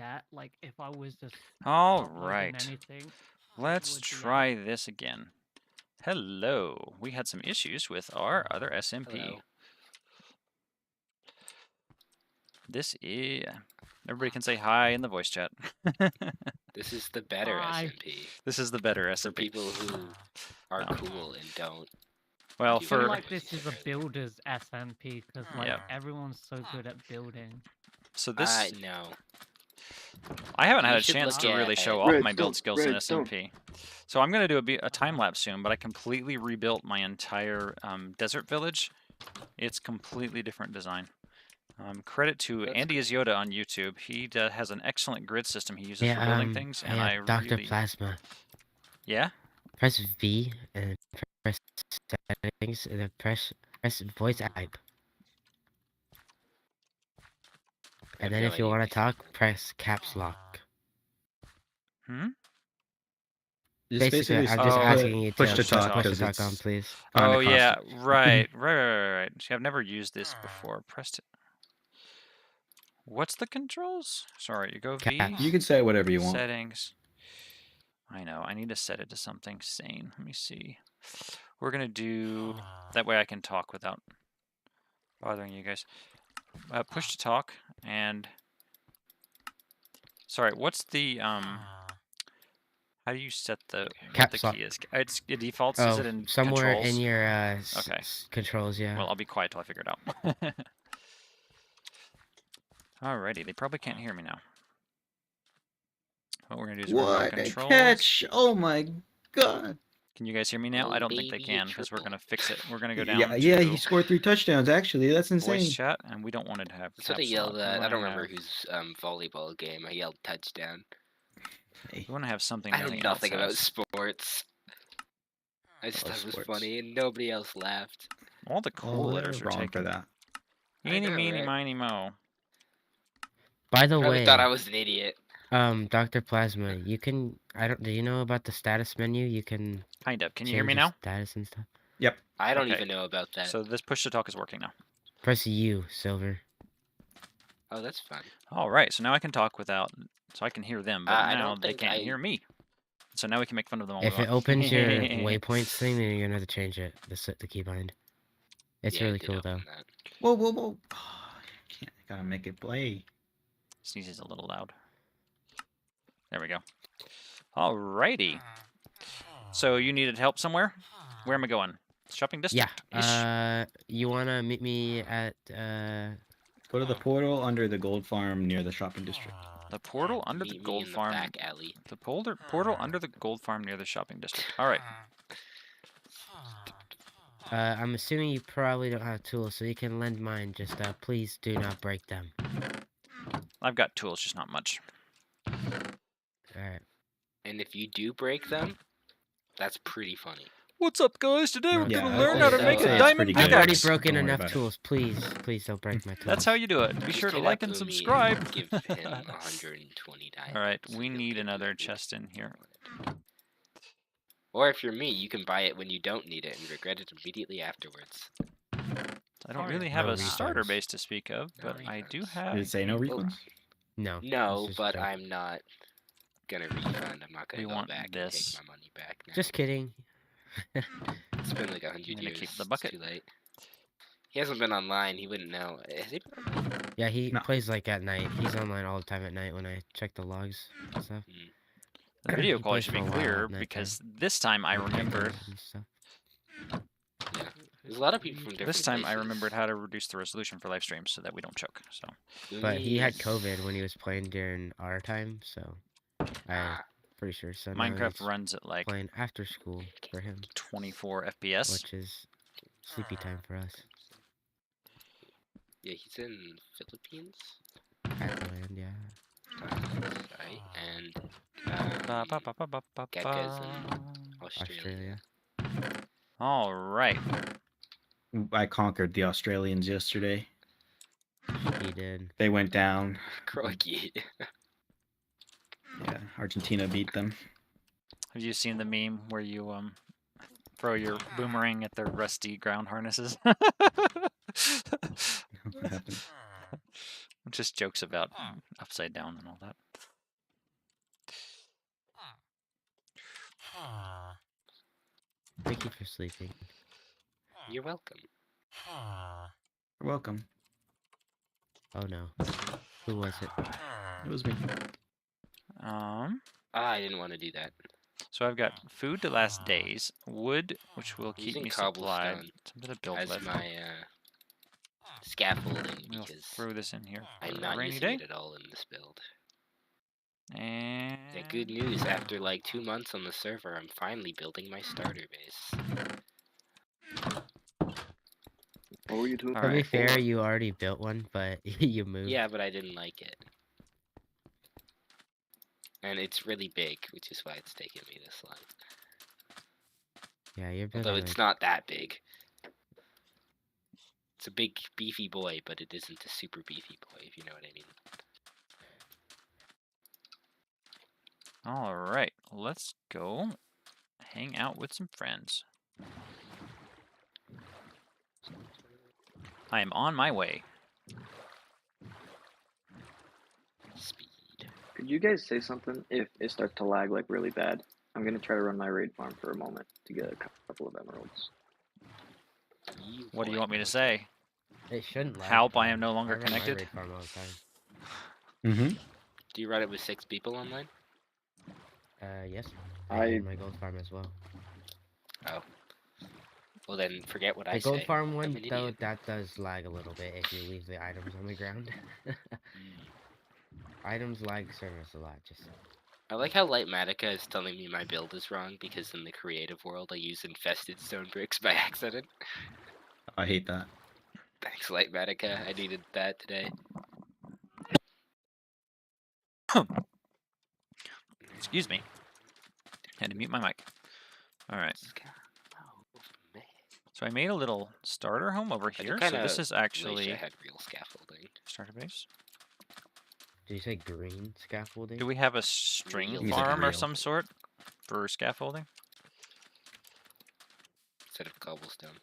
chat, like if I was just All uploading right. anything, Let's would be try this again. Hello. We had some issues with our other SMP. Hello. This is... Everybody can say hi in the voice chat. This is the better Hi. SMP. This is the better For SMP. people who are No. cool and don't. Well, do I feel for... like this is a builder's SMP because like Yeah. everyone's so good at building. So this... No. I haven't had You a should chance look to really at- show off Red, my build don't- skills in Red, don't. SMP. So I'm going to do a time lapse soon, but I completely rebuilt my entire desert village. It's completely different design. Credit to That's Andy Yoda on YouTube. He has an excellent grid system he uses Yeah, for building things, and I Dr. really... Plasma. Yeah? Press V and press settings and then press voice type. And then if you want to talk, press caps lock. Hmm? Basically, I'm just Oh, asking you to push to talk, push to 'cause talk it's on, please. Oh, kinda yeah, costly. right. See, I've never used this before. Pressed it. What's the controls? Sorry, you go V. Caps. You can say whatever you want. Settings. I know, I need to set it to something sane. Let me see. We're gonna do... That way I can talk without bothering you guys. Push to talk, and... Sorry, what's the, How do you set the... What Caps the lock. key is? It defaults? Oh, Is it in somewhere controls? in your Okay. controls, yeah. Well, I'll be quiet till I figure it out. Alrighty, they probably can't hear me now. What we're gonna do is we're gonna What go a controls. catch! Oh my god! Can you guys hear me now? Oh, I don't think they baby, can because we're triple. gonna fix it. We're gonna go down Yeah, to he scored 3 touchdowns. Actually, that's insane. voice chat, and we don't want it to have That's what I caps yelled lock. We at. I wanna don't remember have- whose volleyball game. I yelled touchdown. We want to have something. I know everything nothing else about has. sports. I just love thought it was sports. funny and nobody else laughed. All the cool Oh, letters are wrong for taken. that. I Eeny, know, meeny, right? miny, mo. By the Probably way, thought I was an idiot. Dr. Plasma, you can... do you know about the status menu? You can Kind of. Can you hear change me your now? status and stuff. Yep. I don't Okay. even know about that. So this push to talk is working now. Press U, Silver. Oh, that's fun. All right. So now I can talk without. So I can hear them, but I now don't they think can't I- hear me. So now we can make fun of them all. If we it want. opens your waypoints thing, then you're gonna have to change it. The keybind. It's Yeah, I really did cool though. open that. Whoa, whoa, whoa! Oh, I can't. I gotta make it play. Sneezes a little loud. There we go. Alrighty. So you needed help somewhere? Where am I going? Shopping district? Yeah. You wanna meet me at Go to the portal under the gold farm near the shopping district. The portal under the Meet me gold in the farm. back alley. The portal under the gold farm near the shopping district. All right. I'm assuming you probably don't have tools, so you can lend mine. Just please do not break them. I've got tools, just not much. Alright. And if you do break them, that's pretty funny. What's up, guys? Today we're Yeah, gonna I'd learn say how to so. make I'd say a it's diamond pretty I've good. already pickaxe. broken Don't worry enough about it. tools. Please don't break my tools. That's how you do it. Be Just sure to hit like up and Umi subscribe. Give him 120 diamonds. All right, so we he'll need give you another everything chest in you here. wanted. Or if you're me, you can buy it when you don't need it and regret it immediately afterwards. I don't Oh, really yeah. have No a starter refunds. base to speak of, No but I do refunds. have. Did it say no refunds? No. No, it's just but a joke. I'm not gonna refund. I'm not gonna We go want back this. and take my money back now. Just kidding. It's been like 100 I'm gonna years. keep the It's bucket. too late. He hasn't been online. He wouldn't know. Has he been online? Yeah, he No. plays like at night. He's online all the time at night when I check the logs and stuff. The video He quality plays should be for a while clear at night because this time I time. remembered. And stuff. Yeah. There's a lot of people from different This time I places. remembered how to reduce the resolution for live streams so that we don't choke. So But he had Umi- COVID when he was playing during our time, so I'm Ah, pretty sure. So now Minecraft he's runs at like playing after school for him, 24 FPS. which is sleepy time for us. yeah, he's in Philippines. Thailand, yeah. Right, and Ba, ba, ba, ba, ba, ba, Gecka's ba. Australia. Australia. All right. I conquered the Australians yesterday. He did. They went down. Crikey. Yeah, Argentina beat them. Have you seen the meme where you throw your boomerang at their rusty ground harnesses? What happened? Just jokes about upside down and all that. Thank you for sleeping. You're welcome. You're welcome. Oh no. Who was it? It was me. I didn't want to do that. So I've got food to last days, wood, which will keep Using me supplied, cobblestone something to build as with. my scaffolding We'll because throw this in here I'm for a not rainy using day. it at all in this build. And Yeah, good news. After like 2 months on the server, I'm finally building my starter base. What were you doing? All To be right. fair, you already built one, but you moved. Yeah, but I didn't like it. And it's really big, which is why it's taking me this long. Yeah, you're Although building it's like not that big. It's a big, beefy boy, but it isn't a super beefy boy, if you know what I mean. All right, let's go hang out with some friends. I am on my way. Speed. Could you guys say something if it starts to lag like really bad? I'm gonna try to run my raid farm for a moment to get a couple of emeralds. What do you want me to say? it shouldn't lag. Help, I am no I longer run my connected. raid farm all the time. Mm-hmm. Do you run it with 6 people online? Yes. I- And my gold farm as well. Well then, forget what I The gold say. farm I'm one, an though, idiot. that does lag a little bit if you leave the items on the ground. Mm. Items lag service a lot, just I like how Lightmatica is telling me my build is wrong because in the creative world I use infested stone bricks by accident. I hate that. Thanks, Lightmatica. I needed that today. Excuse me. Had to mute my mic. All right. So I made a little starter home over I do here. So kinda this is wish I actually had real scaffolding. starter base. Did you say green scaffolding? Do we have a string Real. He's like farm or real. some sort for scaffolding? Instead of cobblestone.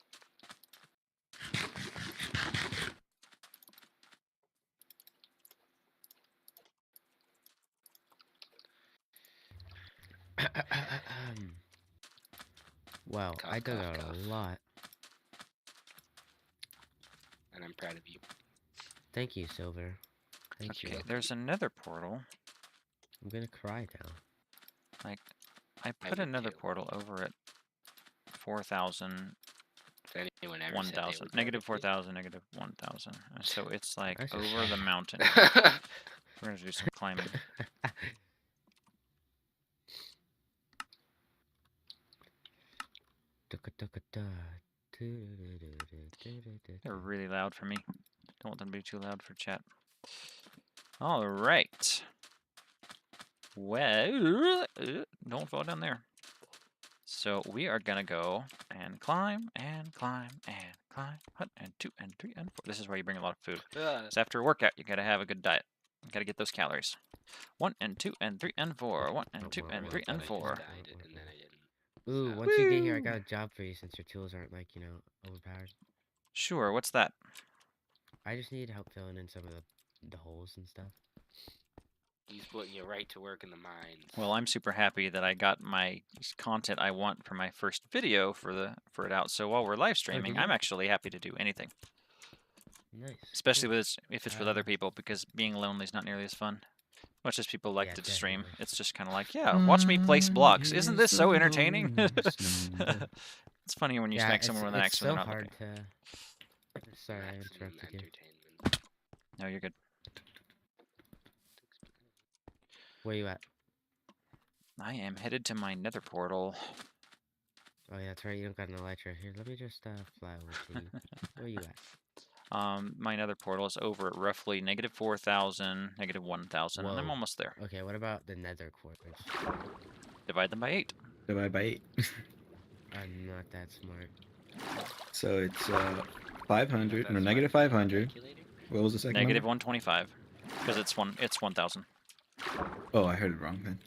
Well, Cough, I dug cough, out cough. a lot. And I'm proud of you. Thank you, Silver. Thank Okay, you. there's another portal. I'm gonna cry now. I put would another too. portal over at 4,000, If anyone ever said they 1,000, would negative probably- 4,000, negative 1,000. So it's like That's just over the sad. mountain. We're gonna do some climbing. They're really loud for me. Don't want them to be too loud for chat. All right. Well, don't fall down there. So we are gonna go and climb and climb and climb. 1 and 2 and 3 and 4. This is where you bring a lot of food. Because after a workout, you gotta have a good diet. You gotta get those calories. 1 and 2 and 3 and 4. 1 and 2 and 3 and 4. I did, and then I didn't. Ooh, So- once you get here, I Woo! got a job for you since your tools aren't like, overpowered. Sure, what's that? I just need help filling in some of the holes and stuff. He's putting you right to work in the mines. Well, I'm super happy that I got my content I want for my first video for it out. So while we're live streaming, did I'm you? actually happy to do anything, Nice. especially cool. if it's with other people, because being lonely is not nearly as fun. Much as people like Yeah, to stream, definitely. it's just kind of like, yeah, watch me place blocks. Isn't this so entertaining? Snow. It's funny when you Yeah, smack someone with an it's axe when so they're not hard looking. to. Sorry, I Maximum interrupted you. entertainment. No, you're good. Where you at? I am headed to my nether portal. Oh yeah, that's right. You don't got an elytra. Here, let me just fly over to you. Where you at? My nether portal is over at roughly negative 4,000, negative 1,000, and I'm Whoa. almost there. Okay, what about the nether quarters? Divide them by 8. Divide by 8. I'm not that smart. So it's 500, no, That's negative my 500. calculator. What was the second Negative number? 125, because it's 1,000. Oh, I heard it wrong then.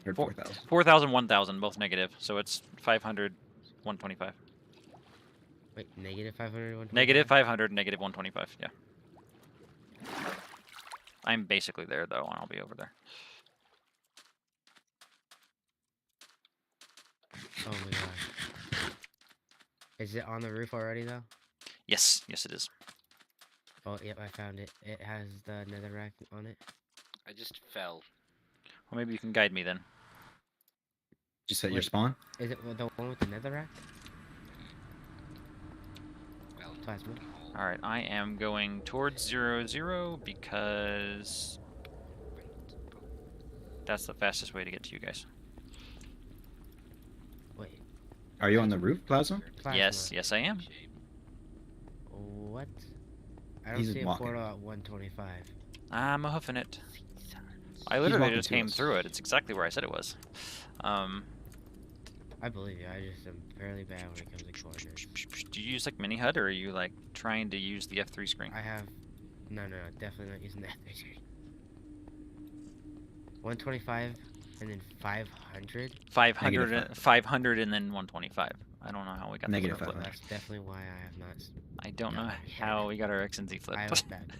Heard 4,000. 4,000, 1,000, both negative, so it's 500, 125. Wait, negative 500? Negative 500, negative 125, yeah. I'm basically there, though, and I'll be over there. Oh my gosh. Is it on the roof already though? Yes, yes it is. Oh, yep, I found it. It has the netherrack on it. I just fell. Well, maybe you can guide me then. Did you set your Wait. spawn? Is it the one with the netherrack? Well, Plasma. All right, I am going towards 0, because that's the fastest way to get to you guys. Wait. Are you on the roof, Plasma? Plasma. Yes, yes I am. What? I don't He's see a walking. portal at 125. I'm a hoofing it. I He's literally walking just to came us. through it. It's exactly where I said it was. I believe you. I just am fairly bad when it comes to coordinates. Do you use like mini HUD, or are you like trying to use the F3 screen? I have. No, definitely not using that. 125 and then 500. 500, Negative 500 and then 125. I don't know how we got Negative the flip. 500. That's definitely why I have not. I don't No, know yeah. how we got our X and Z flipped. I was bad.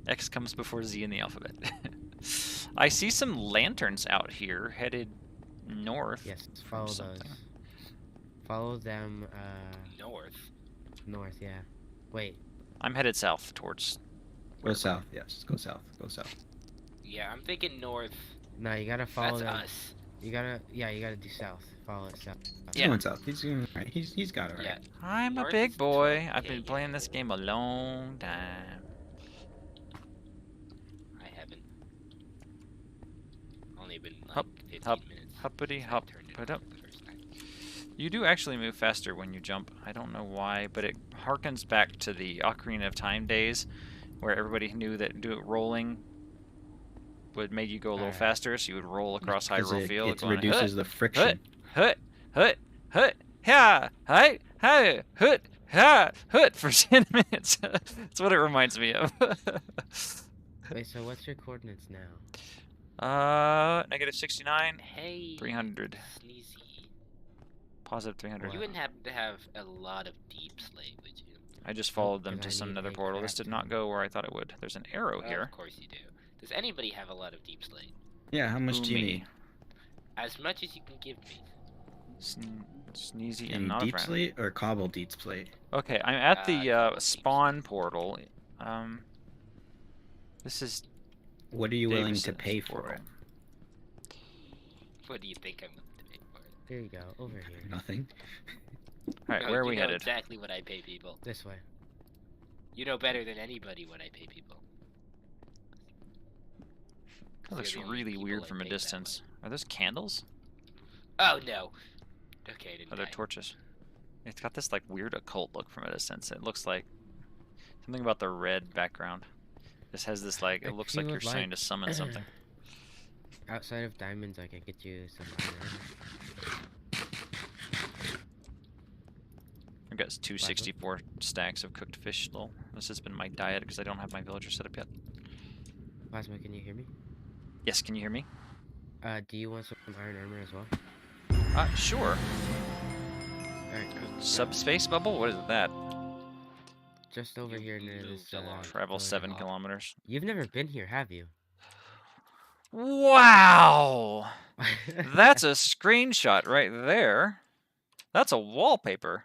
X comes before Z in the alphabet. I see some lanterns out here headed north. Yes, follow those. something. Follow them. North. North. Yeah. Wait. I'm headed south towards. Go south. Yes, go south. Go south. Yeah, I'm thinking north. No, you gotta follow That's them. us. You gotta. Yeah, you gotta do south. Follow it south. He's Yeah. going south. He's doing right. He's got it right. Yeah. I'm a North big is boy. north. I've Yeah, been yeah, playing yeah. this game a long time. I haven't. Only been like Hup, 15 hup, minutes. Huppity since I hop, turned it put on up. for the first time. You do actually move faster when you jump. I don't know why, but it harkens back to the Ocarina of Time days, where everybody knew that rolling would make you go a little Alright. faster, so you would roll across Because Hyrule Field. it going, reduces the friction. hut, ha, hi, hut for 10 minutes. That's what it reminds me of. Wait. So what's your coordinates now? Negative 69, Hey. 300, Sneezy. positive 300. You wouldn't happen to have a lot of deep slate, would you? I just followed them Because to I some need nether a portal. This crap did not ton. go where I thought it would. There's an arrow Well, here. Of course you do. Does anybody have a lot of deep slate? Yeah, how much do you me. need? As much as you can give me. Sneezy You and need not a deep friend. slate or cobble deep slate? Okay, I'm at the cobble deep spawn portal. This is What are you willing to Davison's pay for portal. it? What do you think I'm willing to pay for it? Here you go. Over here. Nothing. Alright, No, where are you we know headed? exactly what I pay people. This way. You know better than anybody what I pay people. That looks You're the only really people weird I from a pay that distance. Are those candles? Oh no. Okay, I didn't Are they die. torches? It's got this like weird occult look from a distance. It looks like something about the red background. This has this like, it If looks you like you're would trying to like- summon something. Outside of diamonds, I can get you some iron armor. I've got 264 stacks of cooked fish still. This has been my diet because I don't have my villager set up yet. Plasma, can you hear me? Yes, can you hear me? Do you want some iron armor as well? Sure. Alright, Subspace bubble? What is that? just over You here near moved this. a lot. Travel village. 7 kilometers. You've never been here, have you? Wow! That's a screenshot right there. That's a wallpaper.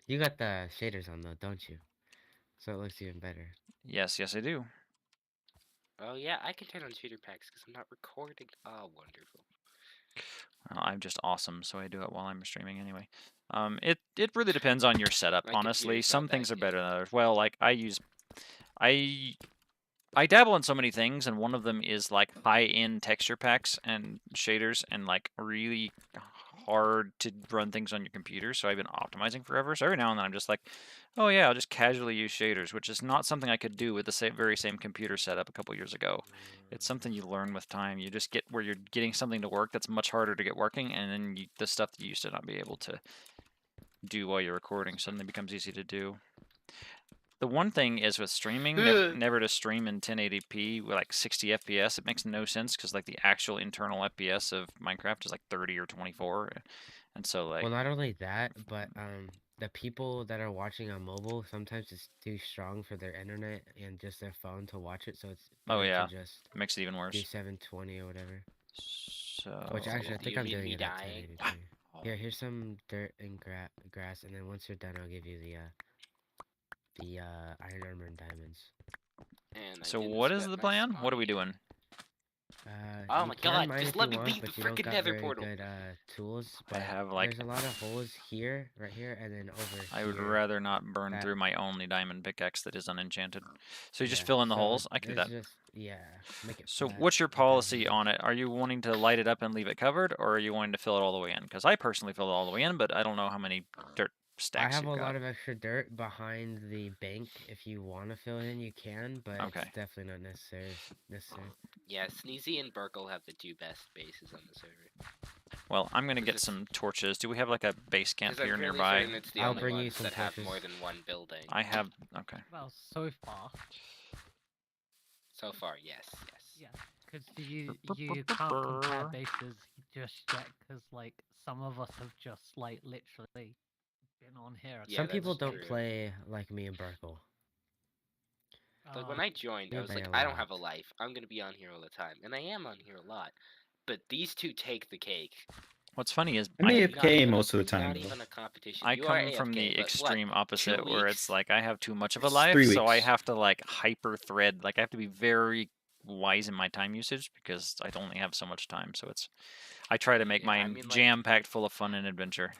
You got the shaders on though, don't you? So it looks even better. Yes, yes, I do. Oh yeah, I can turn on shader packs because I'm not recording. Oh, wonderful. Well, I'm just awesome, so I do it while I'm streaming anyway. It really depends on your setup, My honestly. computer's Some not things that are better good. than others. Well, like I dabble in so many things, and one of them is like high-end texture packs and shaders, and like really hard to run things on your computer. So I've been optimizing forever. So every now and then I'm just like, oh yeah, I'll just casually use shaders, which is not something I could do with the very same computer setup a couple years ago. It's something you learn with time. You just get where you're getting something to work that's much harder to get working, and then the stuff that you used to not be able to do while you're recording suddenly becomes easy to do. The one thing is with streaming, never to stream in 1080p with like 60 FPS. It makes no sense because like the actual internal FPS of Minecraft is like 30 or 24, and so like Well, not only that, but the people that are watching on mobile sometimes it's too strong for their internet and just their phone to watch it. So it's Oh, better yeah. to just it makes it even do worse. 720 or whatever. So. Which actually, I Do think you I'm mean doing me it at dying? 1083. Here, here's some dirt and grass, and then once you're done, I'll give you the iron armor and diamonds. And I So didn't what is sweat the my plan? What are we spawning. doing? Oh You my can god, mine just if let you me want, leave the but you don't frickin' got nether very portal. good tools. I But have like. there's a lot of holes here, right here, and then over I would here. rather not burn that- through my only diamond pickaxe that is unenchanted. So you just Yeah, fill in the so holes? I can do it's that. just, yeah, make it So flat, what's your like that policy here. on it? Are you wanting to light it up and leave it covered, or are you wanting to fill it all the way in? Because I personally fill it all the way in, but I don't know how many dirt I stacks have you've a got. lot of extra dirt behind the bank. If you want to fill it in, you can, but Okay. it's definitely not necessary. Yeah, Sneezy and Burkle have the two best bases on the server. Well, I'm gonna 'Cause get it's- some torches. Do we have like a base camp 'Cause I'm here fairly nearby? certain it's the I'll only bring you ones some that have torches. more than one building. I have. Okay. Well, so far, So far, yes. yeah. Because you can't compare bases just yet, because like some of us have just like literally been on here. Yeah, Some that's people don't true. play like me and Burkle. Like when I joined, I Yeah, was by like, a I don't lot. have a life. I'm gonna be on here all the time, and I am on here a lot. But these two take the cake. What's funny is I'm I, Not AFK even most of the Not time. though. even a competition. I You are come from AFK, the but what, extreme 2 opposite, where it's weeks? like I have too much of a It's life, 3 so I weeks. have to like hyper thread. Like I have to be very wise in my time usage because I only have so much time. So it's I try to make Yeah, I mine mean, like- jam packed full of fun and adventure.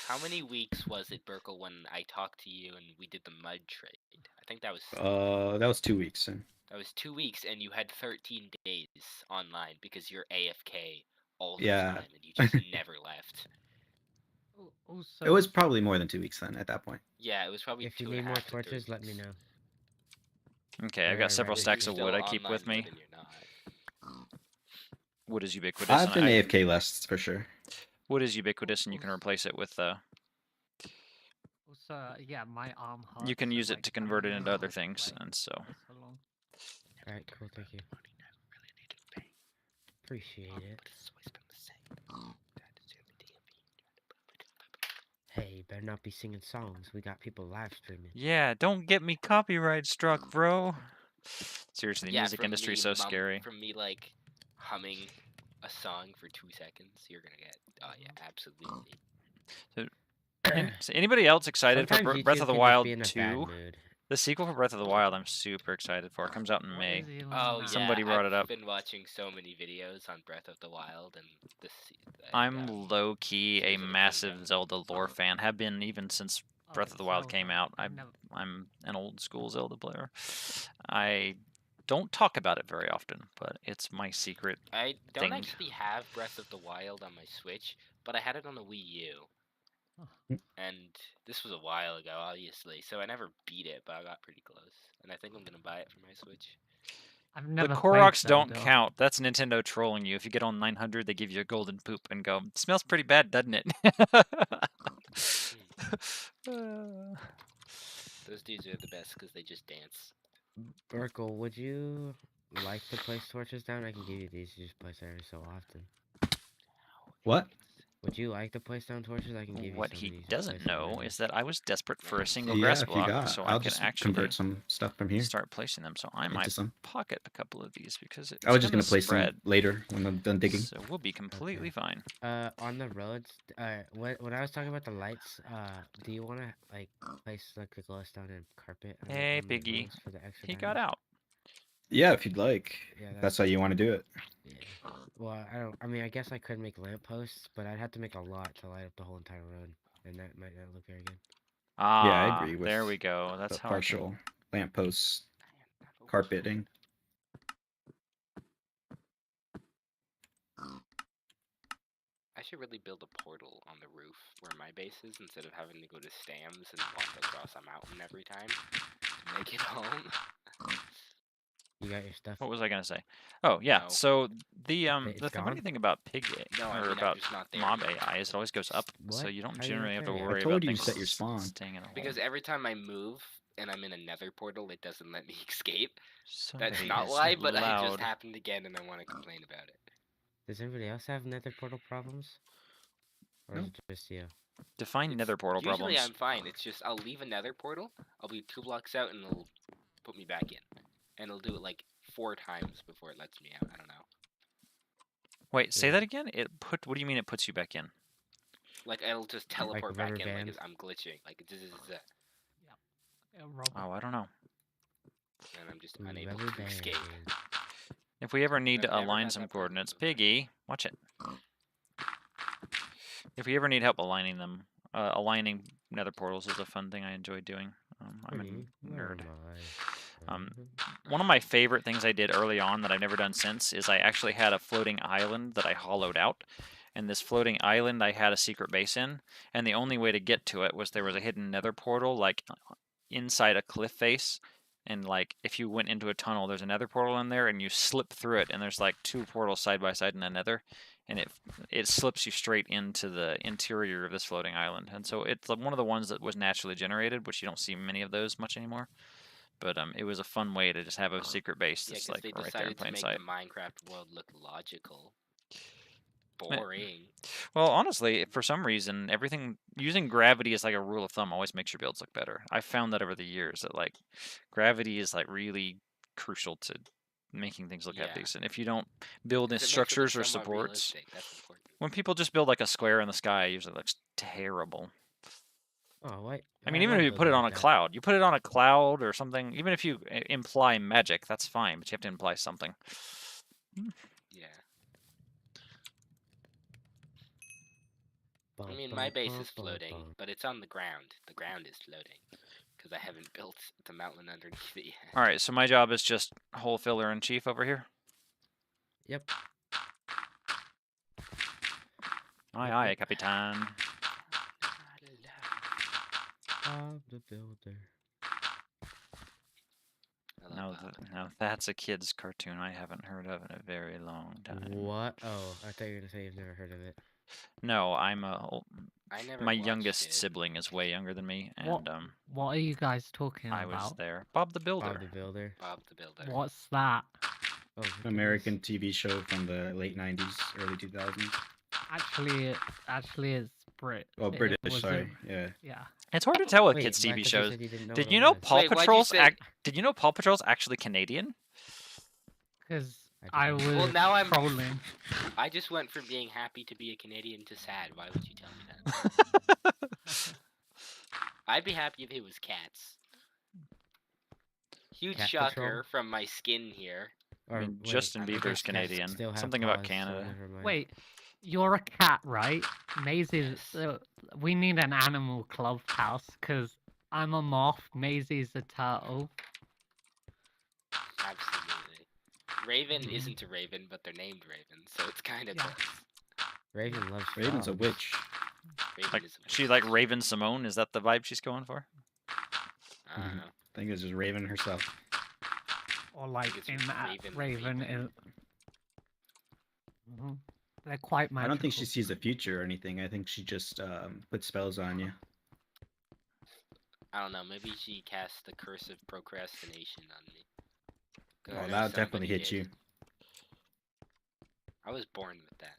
How many weeks was it, Burkle, when I talked to you and we did the mud trade? I think that was That was 2 weeks. And 2 weeks, and you had 13 days online because you're AFK all the Yeah. time, and you just never left. Also, it was probably more than 2 weeks then at that point. Yeah, it was probably If you 2.5 need more to 3 torches, let me weeks. know. Okay, I've Or got several right, stacks You're of wood still I keep online with me. more than you're not. Wood is ubiquitous. I've and been I- AFK less for sure. Wood is ubiquitous, and you can replace it with. Also, yeah, my arm hurts. You can use and, it to like, convert it I'm into not other able to things, play and so. for so long. Alright, cool, thank you. Appreciate it. Hey, better not be singing songs. We got people live streaming. Yeah, don't get me copyright struck, bro. Seriously, the Yeah, music from industry is me so scary. From me, like, humming a song for 2 seconds, you're gonna get... Oh, yeah, absolutely. So anybody else excited for Sometimes Breath YouTube of the can just Wild be in a 2? bad mood. The sequel for Breath of the Wild, I'm super excited for. It comes out in What May. is even Oh, that? yeah. Somebody brought it up. I've been watching so many videos on Breath of the Wild, and this... I'm low-key a Tears of the massive Kingdom. Zelda lore fan. Have been even since Breath of the Wild came Zelda. out. I've never... I'm an old school Zelda player. I don't talk about it very often, but it's my secret. I don't thing. actually have Breath of the Wild on my Switch, but I had it on the Wii U. And this was a while ago, obviously, so I never beat it, but I got pretty close. And I think I'm gonna buy it for my Switch. I've The never Koroks played don't Zelda. count. That's Nintendo trolling you. If you get on 900, they give you a golden poop and go, smells pretty bad, doesn't it? Those dudes are the best because they just dance. Burkle, would you like to place torches down? I can give you these. You just place every so often. What? Would you like to place down torches? I can give you What some he of these. doesn't know is that I was desperate for a single Yeah, grass if you block, got, so I'll I could just actually convert some stuff from here. start placing them. So I into might some. pocket a couple of these because it's I was just gonna place spread. some later when I'm done digging. So we'll be completely fine. On the roads, when I was talking about the lights, do you want to like place like the glowstone and carpet? Hey, on the Piggy. roads for the extra He got diamonds? out. Yeah, if you'd like. Yeah, If that's how you want to do it. Yeah. Well, I don't. I mean, I guess I could make lampposts, but I'd have to make a lot to light up the whole entire road, and that might not look very good. Ah, I agree with there we go. That's The how I can- partial lampposts carpeting. I should really build a portal on the roof where my base is instead of having to go to Stam's and walk across a mountain every time to make it home. You got your stuff. What was I gonna say? Oh yeah. No. So the It's funny gone? thing about pig No, I or mean, I'm about just not there mob yet. AI is it always goes up, so What? you don't How you generally not have to there yet? worry I told about you things set your spawn. staying in a hole. Because every time I move and I'm in a nether portal, it doesn't let me escape. Somebody That's not is why, but I loud. just happened again and I want to complain about it. Does anybody else have nether portal problems? Or is No. it just you? Define It's- nether portal usually problems. I'm fine. It's just I'll leave a nether portal, I'll be 2 blocks out, and it'll put me back in. And it'll do it like 4 times before it lets me out. I don't know. Wait, say Yeah. that again? What do you mean it puts you back in? Like it'll just teleport back rubber in, like band. I'm glitching, like Oh, I don't know. and I'm just Ooh, unable rubber to escape. band. If we ever need I've to never align had some that problem coordinates, before. Piggy, watch it. If we ever need help aligning them, aligning nether portals is a fun thing I enjoy doing. I'm Pretty. a Where nerd. am I? One of my favorite things I did early on that I've never done since is I actually had a floating island that I hollowed out. And this floating island I had a secret base in, and the only way to get to it was there was a hidden nether portal like inside a cliff face. And like if you went into a tunnel, there's a nether portal in there and you slip through it and there's like 2 portals side by side in a nether, and it slips you straight into the interior of this floating island. And so it's one of the ones that was naturally generated, which you don't see many of those much anymore. But it was a fun way to just have a secret base Yeah, that's because like they right there in decided to plain make sight. the Minecraft world look logical. Boring. Well, honestly, for some reason, everything using gravity as like a rule of thumb always makes your builds look better. I've found that over the years that like gravity is like really crucial to making things look half Yeah. decent. If you don't build in 'Cause it makes it look structures or somewhat supports, realistic, that's important. when people just build like a square in the sky, it usually looks terrible. Oh, what? I mean, even if you put it on a cloud, you put it on a cloud or something, even if you imply magic, that's fine, but you have to imply something. Yeah. I mean, my base is floating, but it's on the ground. The ground is floating. Because I haven't built the mountain underneath it yet. Alright, so my job is just hole filler in chief over here. Yep. Aye, aye, Capitan. Bob the Builder. Now that's a kid's cartoon I haven't heard of in a very long time. What? Oh, I thought you were gonna say you've never heard of it. No, I never my watched youngest it. sibling is way younger than me, and What are you guys talking I about? was there. Bob the Builder. Bob the Builder. Bob the Builder. What's that? Oh, American TV show from the late 90s, early 2000s. Actually, it's Brit. Oh, it British, was sorry. a- Yeah. yeah. It's hard to tell with Wait, kids' I TV thought you shows. said you didn't know Did what you it know was. Paw Wait, why'd you Patrol's say- Did you know Paw Patrol's actually Canadian? Because I I didn't was know. Well, now I'm trolling. I just went from being happy to be a Canadian to sad. Why would you tell me that? I'd be happy if it was cats. Huge Cat shocker Patrol? from my skin here. I mean, wait, Justin I guess Bieber's cats Canadian. still have Something about claws, so Canada. never mind. Wait, you're a cat, right? Maisie's. Yes. We need an animal clubhouse because I'm a moth. Maisie's a turtle. Absolutely. Raven isn't a raven, but they're named Raven, so it's kind of Yeah. close. Raven loves Raven's a frogs. witch. Raven Like is a she witch. like Raven Simone. Is that the vibe she's going for? I don't know. I think it's just Raven herself. Or like it's in that Raven, Raven Raven. is. Mhm. They're quite magical. I don't think she sees the future or anything. I think she just puts spells on you. I don't know. Maybe she cast the curse of procrastination on me. 'Cause I Oh, know that'll definitely somebody hit did. you. I was born with that.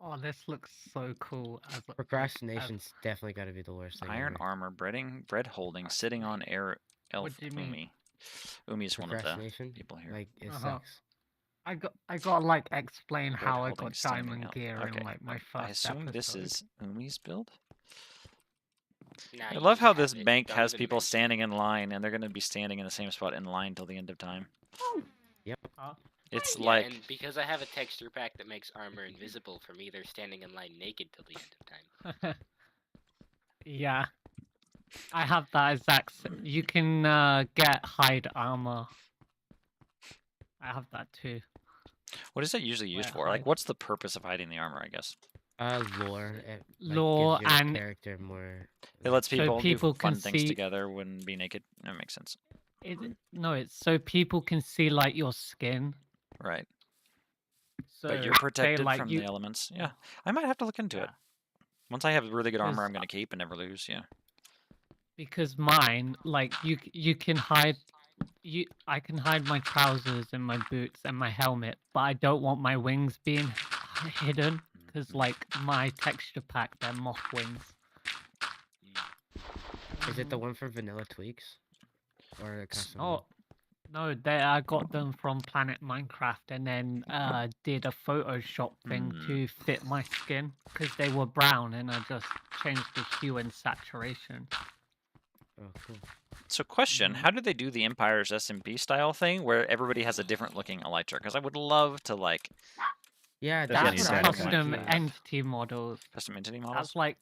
Oh, this looks so cool. Procrastination's definitely got to be the worst thing Iron ever. armor, bread holding, sitting on air elf What do you mean? Umi. Umi is one of the Procrastination? people here. Like, it Uh-huh. sucks. I got like explain Bread how I holding, got standing diamond up. gear Okay, in like my first I assume this episode. is Umi's build. Nah, I you love just how have this it. bank Don't has even people mention it. standing in line, and they're going to be standing in the same spot in line till the end of time. Yep. It's Yeah, like and because I have a texture pack that makes armor invisible, for me they're standing in line naked till the end of time. Yeah, I have that exact. You can get hide armor. I have that too. what is it usually used Wait, for? Like, hide. what's the purpose of hiding the armor? I guess Lore. It, like, Lore gives your and- character more. it lets So people, people do fun can things see- together when be naked. That makes sense, No, it's so people can see like your skin. right? So But you're say, protected like, from you, the elements. Yeah, I might have to look into it. Yeah. Once I have really good armor, 'Cause I'm going to keep and never lose. Yeah. because mine, like you can hide. I can hide my trousers and my boots and my helmet, but I don't want my wings being hidden because like my texture pack, they're moth wings. Is it the one for vanilla tweaks? Or a custom? Oh, No, I got them from Planet Minecraft and then did a Photoshop thing to fit my skin because they were brown and I just changed the hue and saturation. Oh, cool. So question, how do they do the Empire's SMP style thing where everybody has a different looking elytra? Because I would love to like Yeah, That's that's That's what I Data want custom to do. entity models. custom entity models. That's like,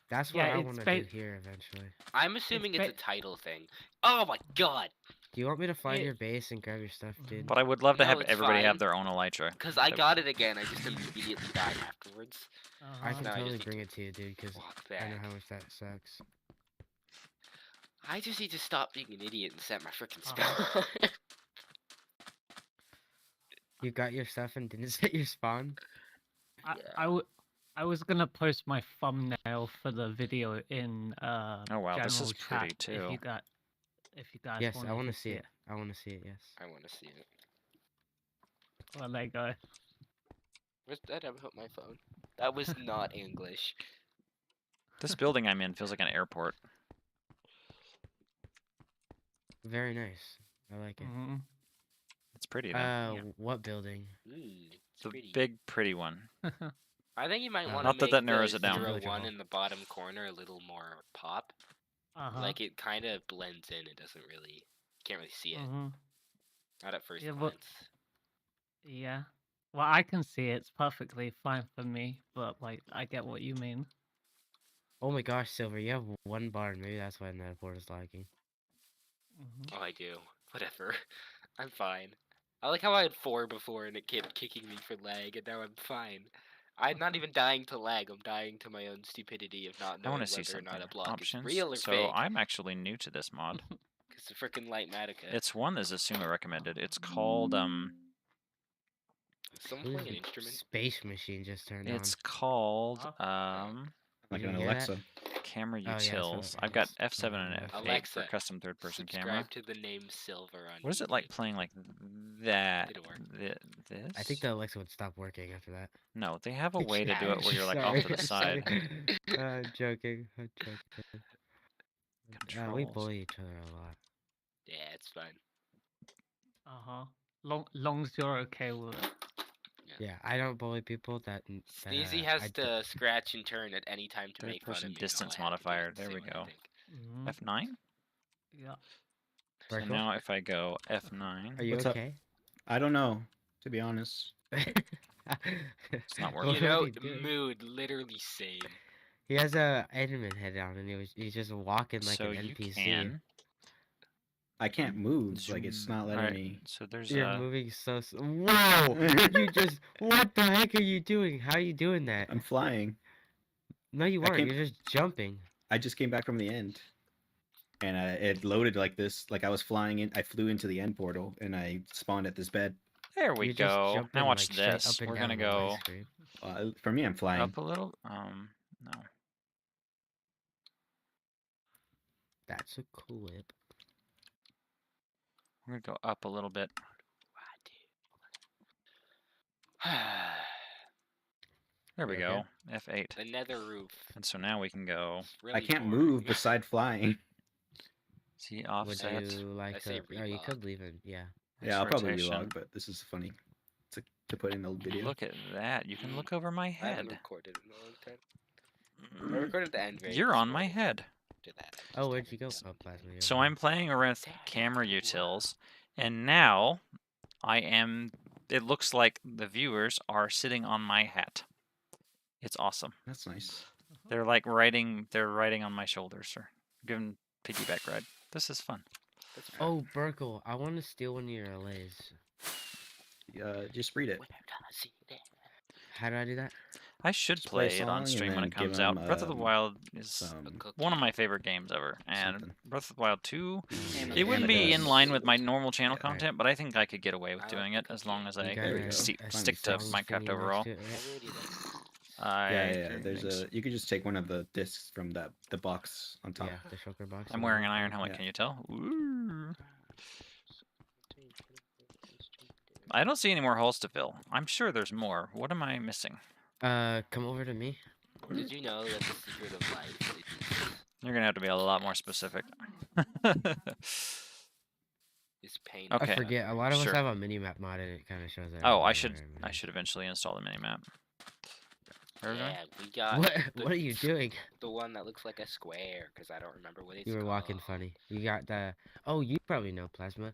That's yeah, what I it's want to ba- do here eventually. I'm assuming it's a ba- title thing. Oh my god! Do you want me to find It- your base and grab your stuff, dude? But I would love to No, have it's everybody have fine. their own elytra. Because I got it again, I just immediately died afterwards. I uh-huh. can No, I totally just need bring it to you, dude, because Walk I know back. how much that sucks. I just need to stop being an idiot and set my freaking Uh-huh. spell. You got your stuff and didn't set your spawn? I was gonna post my thumbnail for the video in Oh wow, this general is pretty chat too. if you guys Yes, wanted I want to to see it. I want to see it, yes. I want to see it. Well, there you go. Where's that? I put my phone. That was not English. This building I'm in feels like an airport. Very nice. I like it. Mhm. It's pretty though. What building? It's The pretty. big pretty one. I think you might want to Not that make that narrows the it down. 0-1 in the bottom corner a little more pop. Uh-huh. Like it kind of blends in. It doesn't really. Can't really see it. Mhm. Not at first Yeah, but- glance. Yeah. Well, I can see it's perfectly fine for me, but like I get what you mean. Oh my gosh, Silver, you have one barn. Maybe that's why Netherport is lagging. Mhm. Oh, I do. Whatever. I'm fine. I like how I had 4 before and it kept kicking me for lag, and now I'm fine. I'm not even dying to lag. I'm dying to my own stupidity of not I knowing want to see whether or something. not a block Options. is real or So fake. I'm actually new to this mod. It's the freaking Lightmatica. It's one that Zasuma recommended. It's called Is someone Whose playing an instrument? space machine just turned it's called Like You an didn't hear that? Alexa. camera Oh, yeah, that's what utils. it I've got is. F7 and F8 for Alexa, custom third person Subscribe camera. to the name Silver on What is it like YouTube. playing like that? Did it work? This? I think the Alexa would stop working after that. No, they have a way to do it where you're like Sorry, off to the side. I'm joking. I'm joking. We Controls. bully each other a lot. Yeah, it's fine. Uh-huh. Long as you're okay with it. Yeah, I don't bully people that. Sneezy has to scratch and turn at any time to Third make fun of person me. and all distance I have to do modifier, is there say we what I go. think. Mhm. F9? Yeah. So Burkle? now if I go F9, Are you What's up? okay? I don't know, to be honest. it's not What working. You know, would he do? mood, literally same. He has a Enderman head on, and he's just walking like So an you NPC. can. I can't move. Like it's zoom. not letting Alright, me. so there's You're a. moving so. Whoa! You just. What the heck are you doing? How are you doing that? I'm flying. No, you I aren't. can't- You're just jumping. I just came back from the end, and it loaded like this. Like I was flying in. I flew into the end portal, and I spawned at this bed. There we You're just go. jumping, Now watch like, straight this. up and We're down gonna on my go screen. For me, I'm flying. up a little. No. That's a clip. We're gonna go up a little bit. There we You okay? go. F8. The nether roof. And so now we can go. It's really I can't boring. move beside flying. See Would offset. you like I say to? Oh, you relog. could leave it. Yeah. Yeah, I'll probably rotation. relog, but this is funny to put in the video. Look at that. You can look over my I haven't head. recorded in a long time. I recorded the end very You're on my morning. head. After that, I Oh, just where'd you go? haven't Oh, plasma. you're So right. I'm playing around with camera utils, and now I am. It looks like the viewers are sitting on my hat. It's awesome. That's nice. They're like riding. They're riding on my shoulders or giving piggyback ride. This is fun. That's fine. Oh, Burkle, I want to steal one of your LAs. Just read it. How do I do that? I should Just play a play it on song stream and when it then give comes out. 'em, Breath of the Wild is Some one of my favorite games ever, and something. Breath of the Wild 2. And It wouldn't be in Canada's- line with my normal channel Yeah. content, but I think I could get away with I doing like it the as long as You I got There we a- go. stick a stick to song Minecraft thingy next overall. to it, I right? really like I Yeah. There's thanks. You could just take one of the discs from the box on top. Yeah, the shulker box. I'm wearing an iron helmet. Yeah. Can you tell? Ooh. I don't see any more holes to fill. I'm sure there's more. What am I missing? Come over to me. Did you know that the secret of life is You're gonna have to be a lot more specific. is paint. Okay. I forget. A lot of Sure. us have a mini-map mod, and it kind of shows that. Oh, I should eventually install the minimap. Where are we going? Yeah, we got What? the, What are you doing? the one that looks like a square, because I don't remember what it's You were walking called. funny. You got the. Oh, you probably know Plasma.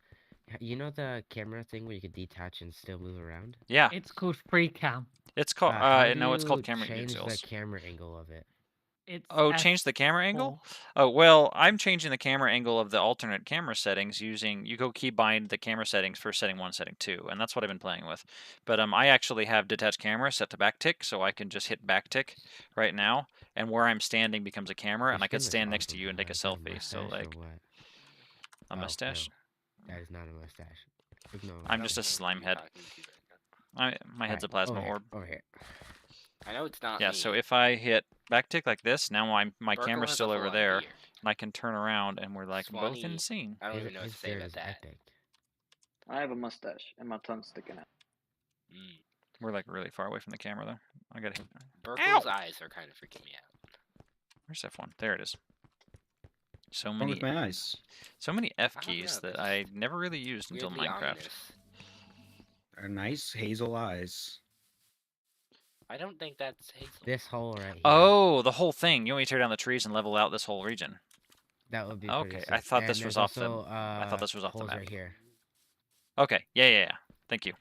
You know the camera thing where you could detach and still move around? Yeah, It's called free cam. it's called. How do No, it's called you camera change the utils. camera angle of it? It's Oh, change the camera angle? F4. Oh, well, I'm changing the camera angle of the alternate camera settings using, you go keybind the camera settings for setting 1, setting 2, and that's what I've been playing with. But I actually have detached camera set to backtick, so I can just hit backtick right now, and where I'm standing becomes a camera, Your and I could skin looks stand next to awesome, you and take a is that selfie. So, mustache or like, what? a Oh, mustache? no, that is not a mustache. Ignore I'm me. just a I don't know who slime you're head. talking to right now. My head's a Alright, plasma over here, orb. over here. I know it's not Yeah, me. so if I hit backtick like this, now my Burkle camera's has a still over full-on there, beard. and I can turn around, and we're like both Swanee, in scene. I don't His, even know what his to say beard about is that. epic. I have a mustache and my tongue's sticking out. Mm. We're like really far away from the camera though. I gotta hit. Burkle's Ow! eyes are kind of freaking me out. Where's F1? There it is. So Wrong many, with my eyes? so many F I don't keys know, that they're I just never really used until Weirdly Minecraft. ominous. Are nice hazel eyes. I don't think that's Hazel. This hole right here. Oh, the whole thing. You want me to tear down the trees and level out this whole region? That would be pretty Okay, sick. I thought And this was there's off the. also, I thought this was off the holes map. right here. Okay, yeah. Thank you.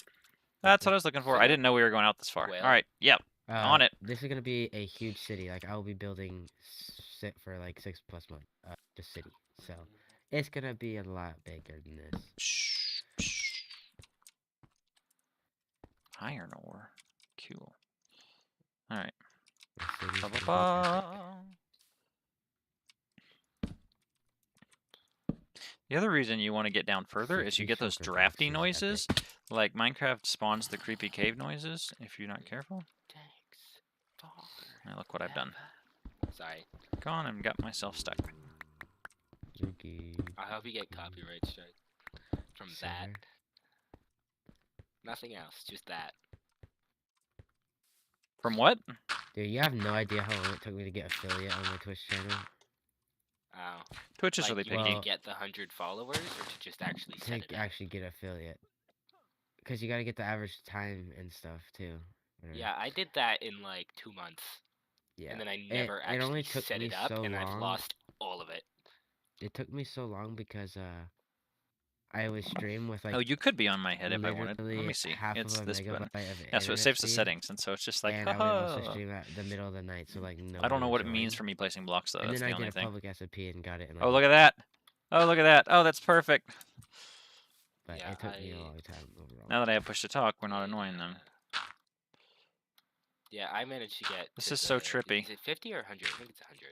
That's what I was looking for. I didn't know we were going out this far. Well- All right, yep. On it. This is gonna be a huge city. Like I will be building sit for like 6+ months. The city. So it's gonna be a lot bigger than this. Iron ore. Cool. All right. The city's gonna be epic. Ba-ba-ba. The other reason you want to get down further is you 60 get those sugar drafty boxes, noises. Like Minecraft spawns the creepy cave noises if you're not careful. Thanks. Now look what I've done. Sorry. Gone and got myself stuck. Zuki. I hope you get copyright strike from that. Sugar. Nothing else, just that. From what? Dude, you have no idea how long it took me to get affiliate on my Twitch channel. Oh. Twitch is Like, really you picky. didn't get the 100 followers, or to just actually set it To up? actually get affiliate. Because you gotta get the average time and stuff too. Or- Yeah, I did that in like 2 months, Yeah. and then I never it actually only took set me it up, so and I've long. lost all of it. It took me so long because I would stream with like Oh, you could be on my head if I wanted. Let literally me see. half It's of a this megabyte button. of Yeah, so it internet saves the speed, settings, and so it's just like, and I would also haha. stream at the middle of the night, so like no. I don't know what it means for me placing blocks though. And That's then the I only did a thing. public SMP and got it. In, like, Oh, look at that. Oh, look at that. Oh, that's perfect. But Yeah, it took me a I- long time overall. Now that I have push to talk, we're not annoying them. Yeah, I managed to get. This to is so the- trippy. Is it 50 or 100? I think it's 100.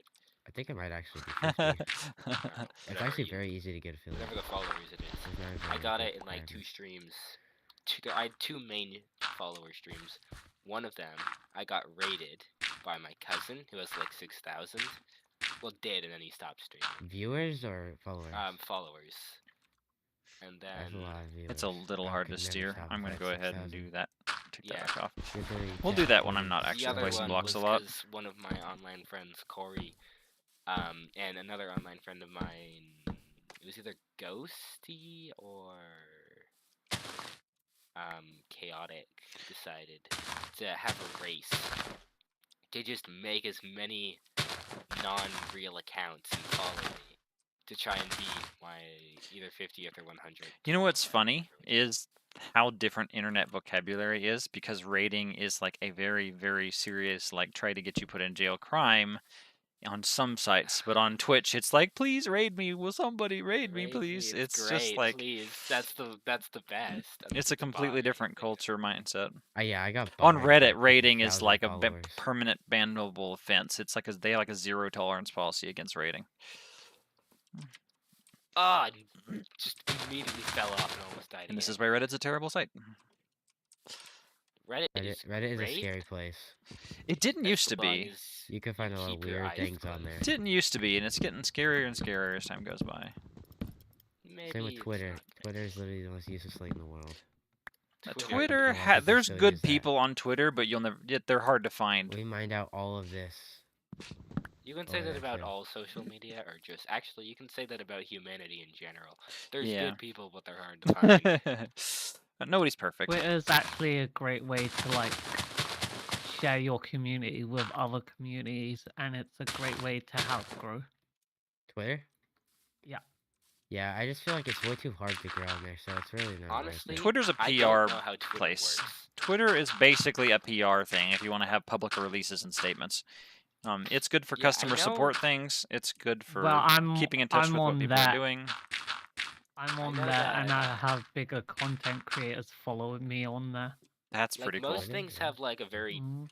I think it might actually be 50. It's Whatever actually you- very easy to get affiliate. Whatever the followers it is. It's not I very got big it in like 2 subscribers. streams. I had 2 main follower streams. One of them, I got raided by my cousin, who has like 6,000. Well, did, and then he stopped streaming. Viewers or followers? Followers. And That's a then, lot of viewers. It's a little I hard could to never steer. stop I'm gonna at go ahead and 6,000. do that. Take that Yeah. back off. Literally We'll do that when I'm 10,000. not the actually other placing one blocks was a lot. 'cause one of my online friends, Corey, and another online friend of mine, it was either Ghosty or Chaotic, decided to have a race to just make as many non-real accounts and follow me to try and beat my either 50th or 100. You know what's funny is how different internet vocabulary is, because raiding is like a very, very serious, like try to get you put in jail crime on some sites, but on Twitch it's like, please raid me, will somebody raid me, please? It's just great, like please. That's the best. And it's a the completely bot different thing is- culture mindset. Yeah, I got On bought by Reddit, like raiding is 50,000 like a followers. permanent bannable offense. It's like they have like a 0 tolerance policy against raiding. Ah, just immediately fell off and almost died. And this again. is why Reddit's a terrible site. Reddit is Reddit is great. a scary place. It didn't That's used the to bug be. is You can find a lot of keep your weird eyes things on closed. there. It didn't used to be, and it's getting scarier and scarier as time goes by. Maybe Same with it's Twitter. not Twitter is literally the most useless thing in the world. Twitter, a lot of there's facilities good that- people on Twitter, but you'll never. They're hard to find. We mined out all of this. You can say Oh, that yeah, about true. all social media, or just actually, you can say that about humanity in general. There's Yeah. good people, but they're hard to find. But nobody's perfect. Twitter's actually a great way to like share your community with other communities, and it's a great way to help grow. Twitter? Yeah. Yeah, I just feel like it's way too hard to grow on there, so it's really not worth Honestly, it. Twitter's a I PR don't know how Twitter place. works. Twitter is basically a PR thing if you want to have public releases and statements. It's good for Yeah, I customer know. support things. It's good for Well, keeping in touch I'm with what on people are that. doing. I'm I on know there, and that, I have bigger content creators following me on there. That's Like pretty cool. most things Yeah. have like a very Mhm.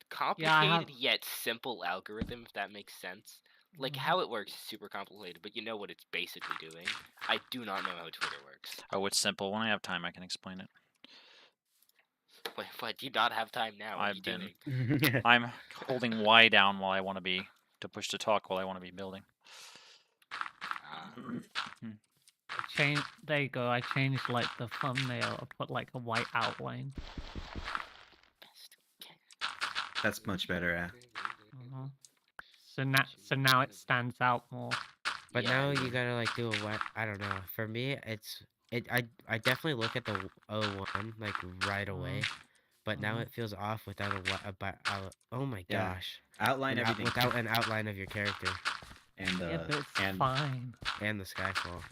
complicated yet simple algorithm, if that makes sense. Like Mhm. how it works is super complicated, but you know what it's basically doing. I do not know how Twitter works. Oh, it's simple. When I have time, I can explain it. Wait, what? Do you not have time now? What are you I've been- doing? I'm holding Y down while I want to be to push to talk while I want to be building. There you go. I changed like the thumbnail. I put like a white outline. That's much better. Mhm. So now it stands out more. But Yeah, now you gotta like do a what? I don't know. For me, I definitely look at the 01 like right away, but now Mhm. it feels off without a what about. Oh my Yeah. gosh! Outline everything. Without an outline of your character And Yeah, but it's and fine. and the Skyfall.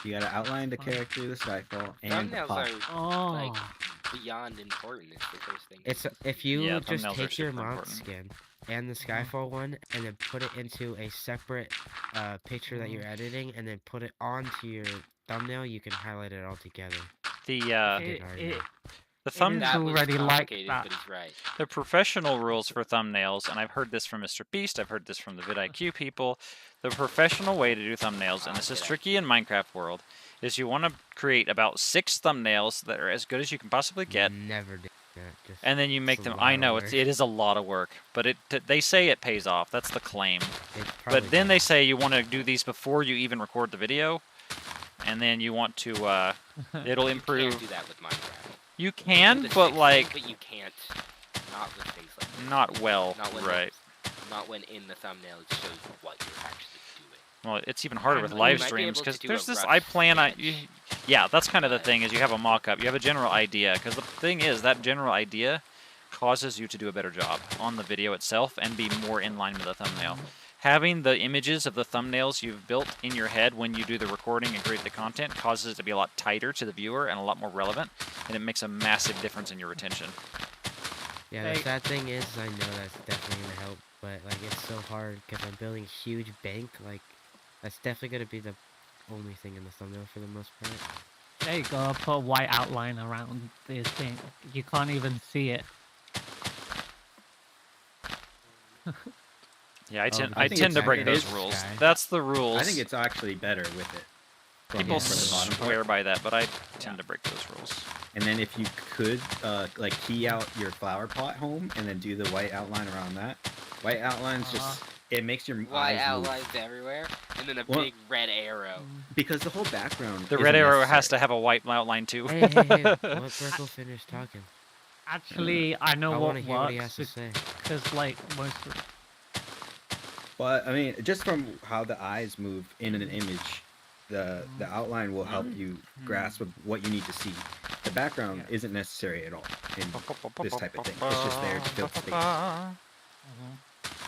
you gotta outline the Fine. character, the Skyfall, and the thumbnails pot. are Oh. like beyond important. It's the first thing. It's people if see. you Yeah, just thumbnails are take your super mod important. skin and the Skyfall one and then put it into a separate picture that you're editing and then put it onto your thumbnail, you can highlight it all together. The It, it, the it thumb is That was already like complicated, that. but he's right. the professional rules for thumbnails, and I've heard this from Mr. Beast. I've heard this from the vidIQ people. The professional way to do thumbnails, and this is tricky in Minecraft world, is you want to create about 6 thumbnails that are as good as you can possibly get. Never do that. Just, And then you make it's a them. lot I of know work. it is a lot of work, but they say it pays off. That's the claim. It But probably then they does. say you want to do these before you even record the video, and then you want to. It'll You improve. can't do that with Minecraft. You Do can, the but six like thing, but you can't. Not with things like this. not well, Not when right? Not when in the thumbnail it shows what you're actually doing. Well, it's even harder with And live you might be streams able to because do there's a this. rough I plan on. sketch, Yeah, that's kind of the but- thing is you have a mock-up, you have a general idea, because the thing is that general idea causes you to do a better job on the video itself and be more in line with the thumbnail. Having the images of the thumbnails you've built in your head when you do the recording and create the content causes it to be a lot tighter to the viewer and a lot more relevant, and it makes a massive difference in your retention. Yeah, the Hey. sad thing is, I know that's definitely gonna help, but like it's so hard because I'm building a huge bank. Like, that's definitely gonna be the only thing in the thumbnail for the most part. There you go. I put a white outline around this thing. You can't even see it. Yeah, I tend, I I think tend to it's- break it those is rules. Sky. That's the rules. I think it's actually better with it. From, People from the bottom part. swear by that, but I tend to break those rules. And then if you could, like key out your flower pot home and then do the white outline around that. White outline's just it makes your White eyes move. outlines everywhere, and then a Well- big red arrow. Because the whole background. The isn't red arrow has necessary. to have a white outline too. Hey, let Burkle finish talking. Actually, I know I what want to hear what he has works to say. because like most. But I mean, just from how the eyes move in an image, the outline will help you grasp what you need to see. The background Yeah. isn't necessary at all in this type of thing. It's just there to fill space.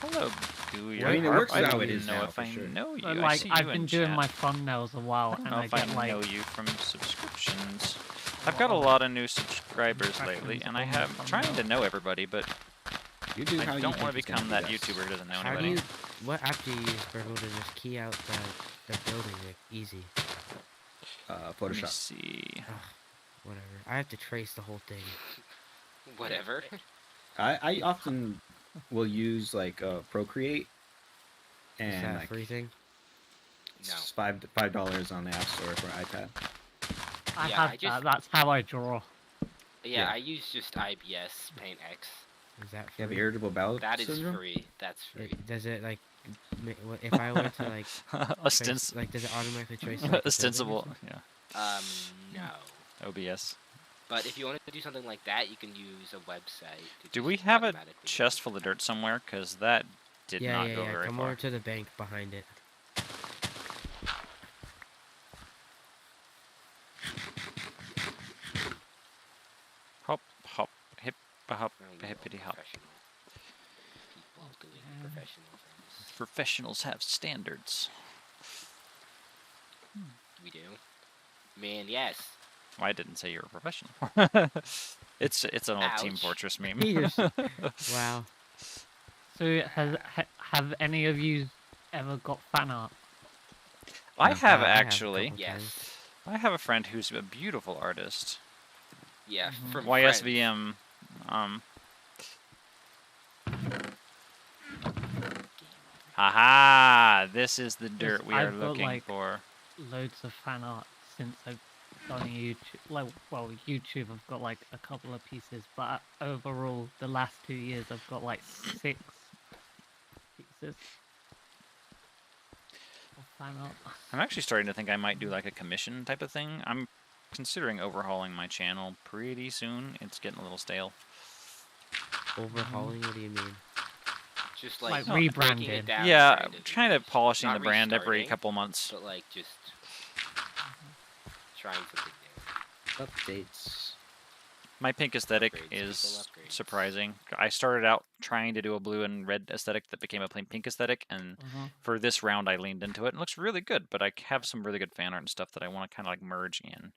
Hello, Gooey. I mean, it Harp. works I how don't it is know now, if for I sure. know you. But I like see I've you been in doing chat. my thumbnails a while, I don't and know I if I get like know you from subscriptions. I've got a lot of new subscribers lately, and I'm trying to know everybody, but You do how I you don't think want to it's gonna become be that best. YouTuber who doesn't know How do anybody. you? What app do you use, Burkle, to just key out the building like easy? Let me Photoshop. see. Whatever. I have to trace the whole thing. Whatever. I often will use like Procreate, Is and that a like free thing? No. it's $5 on the App Store for iPad. I Yeah, have I just- that. That's how I draw. Yeah, Yeah. I use just IBS Paint X. Is that You free? have irritable bowel That is syndrome? free. That's free. Does it like? If I went to like, trace, like, does it automatically trace? Like, the building or Ostensible, something? yeah. No. OBS. But if you wanted to do something like that, you can use a website. To Do just we have a automatically do chest it. full of dirt somewhere? Because that did yeah, not yeah, go yeah. very Come far. over to the bank behind it. Hop, hop, hip, hop, Oh, we all hippity hop. professional people doing professional things. Professionals have standards. We do. Man, yes. Well, I didn't say you were a professional. It's an old Team Ouch. Fortress meme. You're Wow. So have any of you ever got fan art? I No. have I have a actually. couple Yes. times. I have a friend who's a beautiful artist. Yeah, Mhm. from friends. YSVM. Haha! This is the dirt we are I've got, looking like, for. loads of fan art since I've done YouTube. Like, well, YouTube, I've got like a couple of pieces, but overall, the last 2 years, I've got like 6 pieces of fan art. I'm actually starting to think I might do like a commission type of thing. I'm considering overhauling my channel pretty soon. It's getting a little stale. Overhauling? What do you mean? Just Like breaking rebranding. it down. Yeah, kind of, kind of polishing not the brand every restarting, couple months. But like just trying something new. Updates. My pink aesthetic Upgrades, is people upgrades. surprising. I started out trying to do a blue and red aesthetic that became a plain pink aesthetic, and for this round I leaned into it. It looks really good, but I have some really good fan art and stuff that I want to kind of like merge in,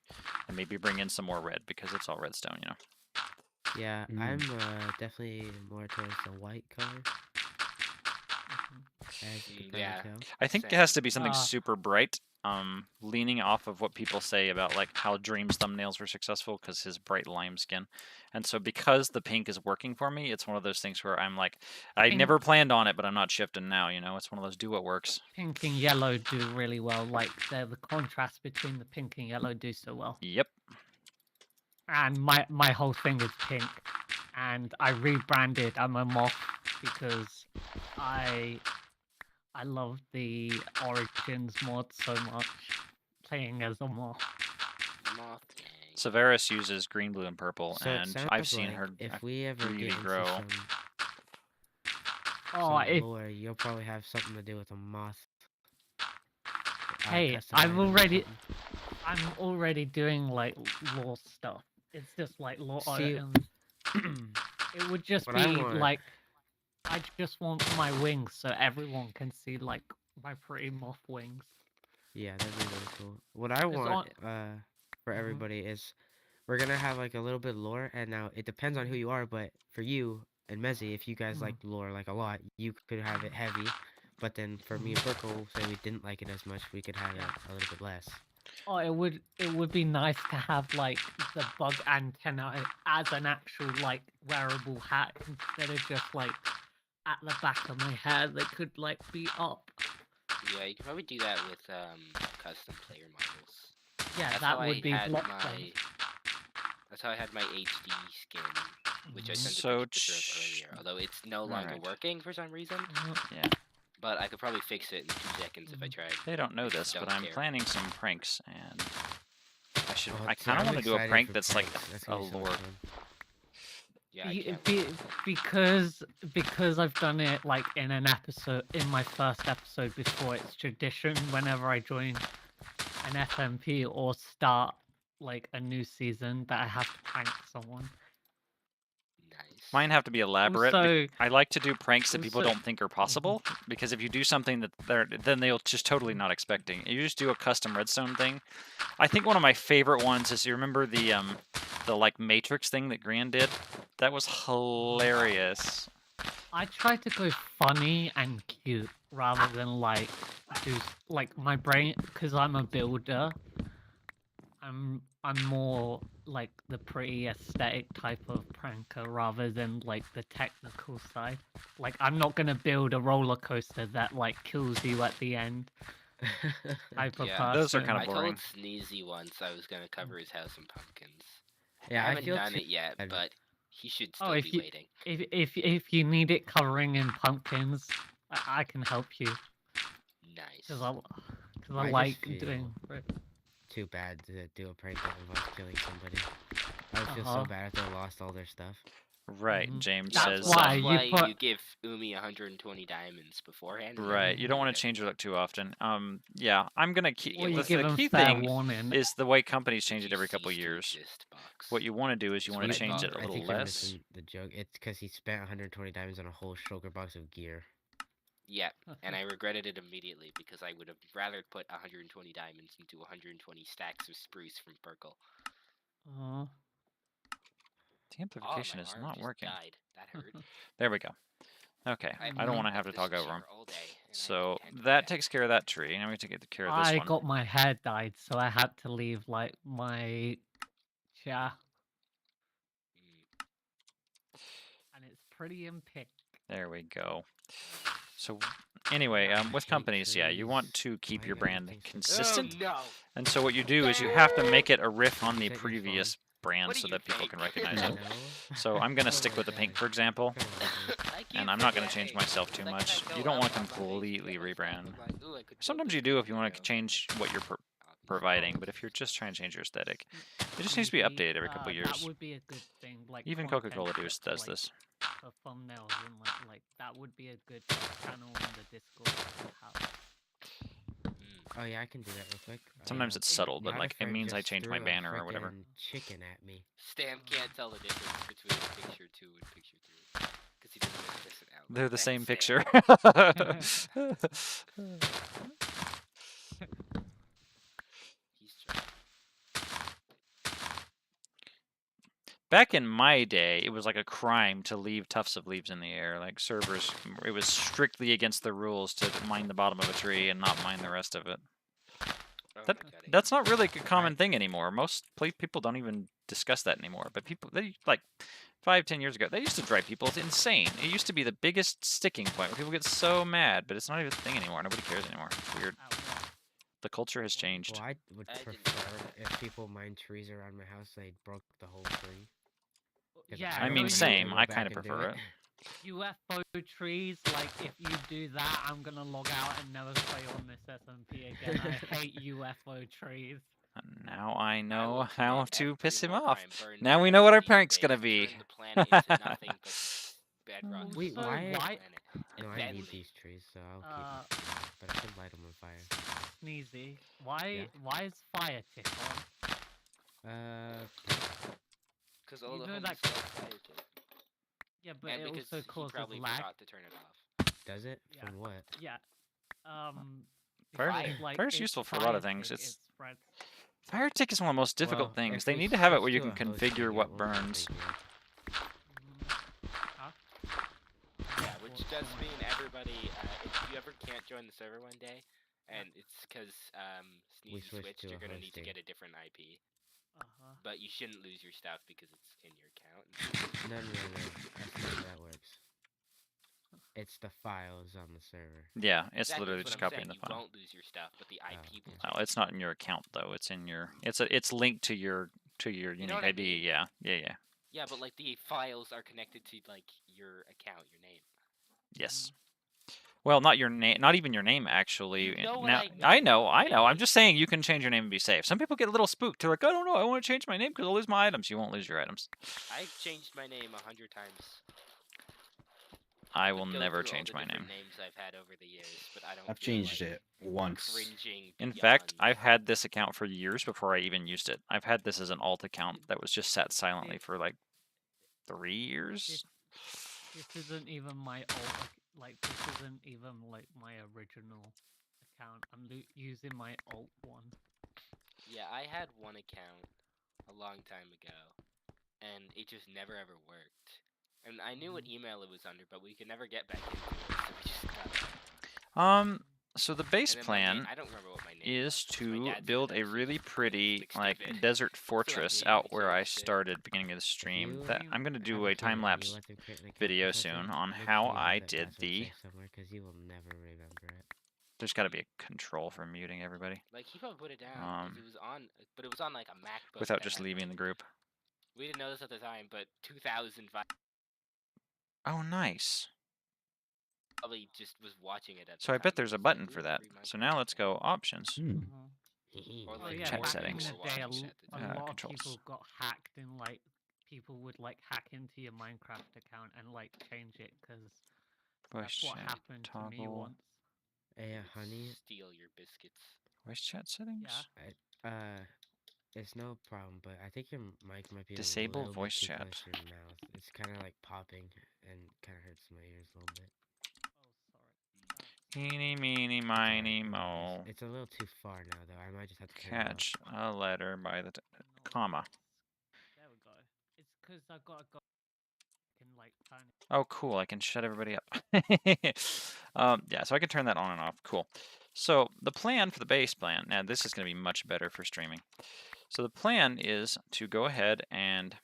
and maybe bring in some more red because it's all redstone, you know. Yeah, Mm. I'm definitely more towards the white color. As you can probably Yeah. tell. I think it Same. has to be something Ah. super bright. Leaning off of what people say about like how Dream's thumbnails were successful because his bright lime skin, and so because the pink is working for me, it's one of those things where I'm like, I Pink- never planned on it, but I'm not shifting now. You know, it's one of those do what works. Pink and yellow do really well. Like, the contrast between the pink and yellow do so well. Yep. And my whole thing is pink, and I rebranded. I'm a moth because I love the Origins mod so much, playing as a moth. Moth gang. Severus uses green, blue, and purple, So it and sounds I've seen like her if we ever really get into grow. Oh, some if lore, you'll probably have something to do with a moth. Hey, custom I've item or already- something. I'm already doing like lore stuff. It's just like lore See, items. It would just what I be want- like, I just want my wings so everyone can see like my pretty moth wings. Yeah, that'd be really cool. What I It's want for Mhm. everybody is we're gonna have like a little bit of lore, and now it depends on who you are, but for you and Mezzy, if you guys Mhm. like lore like a lot, you could have it heavy. But then for me and Burkle, say we didn't like it as much, we could have it a little bit less. Oh, it would be nice to have like the bug antenna as an actual like wearable hat instead of just like at the back of my head. They could like be up. Yeah, you could probably do that with custom player models. Yeah, That's that how would I be had block my. That's how I had my HD skin, which I sent So a picture of earlier. Although it's no longer Alright. working for some reason, Yeah, but I could probably fix it in 2 seconds if I tried. they don't know I this, just but don't I'm care. planning some pranks, and Oh, I see, kind of I'm want to do a excited prank for that's like pranks. That's a gonna be so lore. much fun. Yeah, I can't. Because I've done it like in my first episode before. It's tradition whenever I join an SMP or start like a new season that I have to prank someone. Nice. Mine have to be elaborate. Also, I like to do pranks that people also- don't think are possible, because if you do something that then they'll just totally not expecting. You just do a custom redstone thing. I think one of my favorite ones is, you remember the like matrix thing that Gran did? That was hilarious. I try to go funny and cute rather than like do like my brain, because I'm a builder. I'm more like the pretty aesthetic type of pranker rather than like the technical side. Like, I'm not gonna build a roller coaster that like kills you at the end type of Yeah, person. those are kind I of boring. told Sneezy once I was gonna cover his house in pumpkins. Yeah, I I haven't feel done too it yet, bad. but he should Oh, still if be you- waiting. If you need it covering in pumpkins, I can help you Nice. because I I just like feel- doing. Too bad to do a prank that involves killing somebody. I would feel so Uh-huh. bad if they lost all their stuff. Right, Mhm. James That's says. why That's you why put- you give Umi 120 diamonds beforehand. and Right, you don't want then to change your luck too often. Yeah, I'm gonna keep. Or Or you The give them key fair thing warning. is the way companies change you it every couple cease to years. exist box. What you want to do is you That's want what to I change thought it a earlier. I little think you're less. missing the joke. It's because he spent 120 diamonds on a whole shulker box of gear. Yeah, and I regretted it immediately because I would have rather put 120 diamonds into 120 stacks of spruce from Perkle. Aw. The amplification my is arm not just working. died. That hurt. There we go. Okay, I've I don't been want to have to this talk over him. chair all day, and I So intend to that get- takes care of that tree. Now we have to get care of this I one. got my hair dyed, so I had to leave like my chair, Mm. and it's pretty in pink. There we go. So anyway, I with hate companies, yeah, you want trees. to keep Why your everything brand so- consistent. Oh no! And so what you do is you have to make it a riff on Is the that your phone? previous brand What do so you that people think? can recognize No. it. So I'm going to stick with the pink, for example. Come on, dude. I keep And I'm not gonna change forgetting. myself The too second much. I go You don't want up to on my base, completely get my stuff, rebrand. I'm like, "Ooh, I could Sometimes build you this do if you cool want to window." change what you're I'll be providing, fine. but if you're just trying to change your aesthetic, it just needs to be Maybe, updated every couple That years. would be a good thing. Like Even content Coca-Cola clips, does like, this. for thumbnails and like that would be a good channel in the Discord to have. Oh yeah, I can do that real quick. Sometimes it's subtle, but my like it friend means I just change my threw a banner or whatever. frickin' chicken at me. Stam can't tell the difference between picture 2 and picture 3 because he doesn't know this out. They're the That's same Stam. picture. He's trying. Back in my day, it was like a crime to leave tufts of leaves in the air. Like servers, it was strictly against the rules to mine the bottom of a tree and not mine the rest of it. Oh That- my god, I That's hate not really a common Right. thing anymore. Most people don't even discuss that anymore. But people, they like 5-10 years ago, they used to drive people insane. It used to be the biggest sticking point where people get so mad, but it's not even a thing anymore. Nobody cares anymore. It's weird. The culture has changed. Well, I would I didn't prefer know if people mined trees around my house, they broke the whole tree. 'Cause Yeah, I don't mean, wanna have to same. go I back kind of and do prefer it. UFO trees, like if you do that, I'm gonna log out and never play on this SMP again. I hate UFO trees. And now I I know want how make to every piss him war off. crime burn Now we down know what our deep prank's space, gonna be. turn the planet into nothing but bedrock. Well, Wait, so why- why- No, I Then need leave. these trees, so I'll keep them. But I could light them on fire. Sneezy, Yeah. why is fire tick on? Because all You the know homies that- love fire tick. Yeah, but And it because also he causes probably lag. forgot to turn it off. does it? Yeah. From what? Yeah. Fire- because, like, fire's it's useful for a lot of fire things. tick, It's- it spreads. Fire tick is one of the most difficult Well, things. if They we need to have it switch where you to can a host configure video, what we'll burns. configure it. Huh? Yeah, which does mean everybody, if you ever can't join the server one day, and it's because We Sneezy switched switched, to you're a gonna need to hosting. get a different IP. Uh-huh. But you shouldn't lose your stuff because it's in your account. No. That's not how that works. It's the files on the server. Yeah, it's Exactly, literally that's just what I'm copying saying. the You file. won't lose your stuff, but the IP will. Oh, it's not in your account though. It's in your. It's linked to your You know unique what I ID. mean? Yeah. Yeah, but like the files are connected to like your account, your name. Yes. Well, not your name, not even your name actually. You know what Now I I know. mean. I'm just saying you can change your name and be safe. Some people get a little spooked. They're like, I don't know. I want to change my name because I'll lose my items. You won't lose your items. I've changed my name 100 times. I could will go never through all change the my name. different names I've had over the years, but I don't. I've feel changed like it once. Cringing. In fact, beyond- I've had this account for years before I even used it. I've had this as an alt account that was just sat silently for like 3 years. This isn't even my old, like this isn't even like my original account. I'm using my alt one. Yeah, I had one account a long time ago, and it just never ever worked. And I knew what email it was under, but we could never get back into it, so we just got it. So the base And then my name- plan I don't remember what my name is was, 'cause my to dad said build that a was really just pretty 60 like bit. desert So I fortress immediately out where I changed it. started beginning of the stream. you That I'm gonna have do a a kid and time you lapse let them create an account video or something, soon on make how sure you have I that did password the. saved somewhere, 'cause you will never remember it. There's got to be a control for muting everybody Like he probably put it down 'cause it was on, but it was on like a MacBook. without that just had, leaving the like- group. We didn't know this at the time, but 2005 Oh, nice. probably just was watching it at. So the I bet time, there's a was like, button for "Ooh, that. free So Minecraft now let's account." go options. Uh-huh. Or Oh like yeah, Chat back settings. in the day, watching it at the a time. lot of control. people got hacked and like people would like hack into your Minecraft account and like change it, because Voice that's what chat happened to me toggle. once. Hey, They would honey. steal your biscuits. Voice chat settings. It's no problem, but I think your mic might be Disable a little voice bit too chat. close to your mouth. It's kind of like popping and kind of hurts my ears a little bit. Oh, sorry. Eeny, meeny, It's alright, miny, no worries. mo. It's a little too far now, though. I might just have to turn it off. Catch a letter by the comma. There we go. It's because I got to go and like turn it. Oh, cool. I can shut everybody up. Yeah, so I can turn that on and off. Cool. So the plan for the base plan, now this is going to be much better for streaming. So the plan is to go ahead and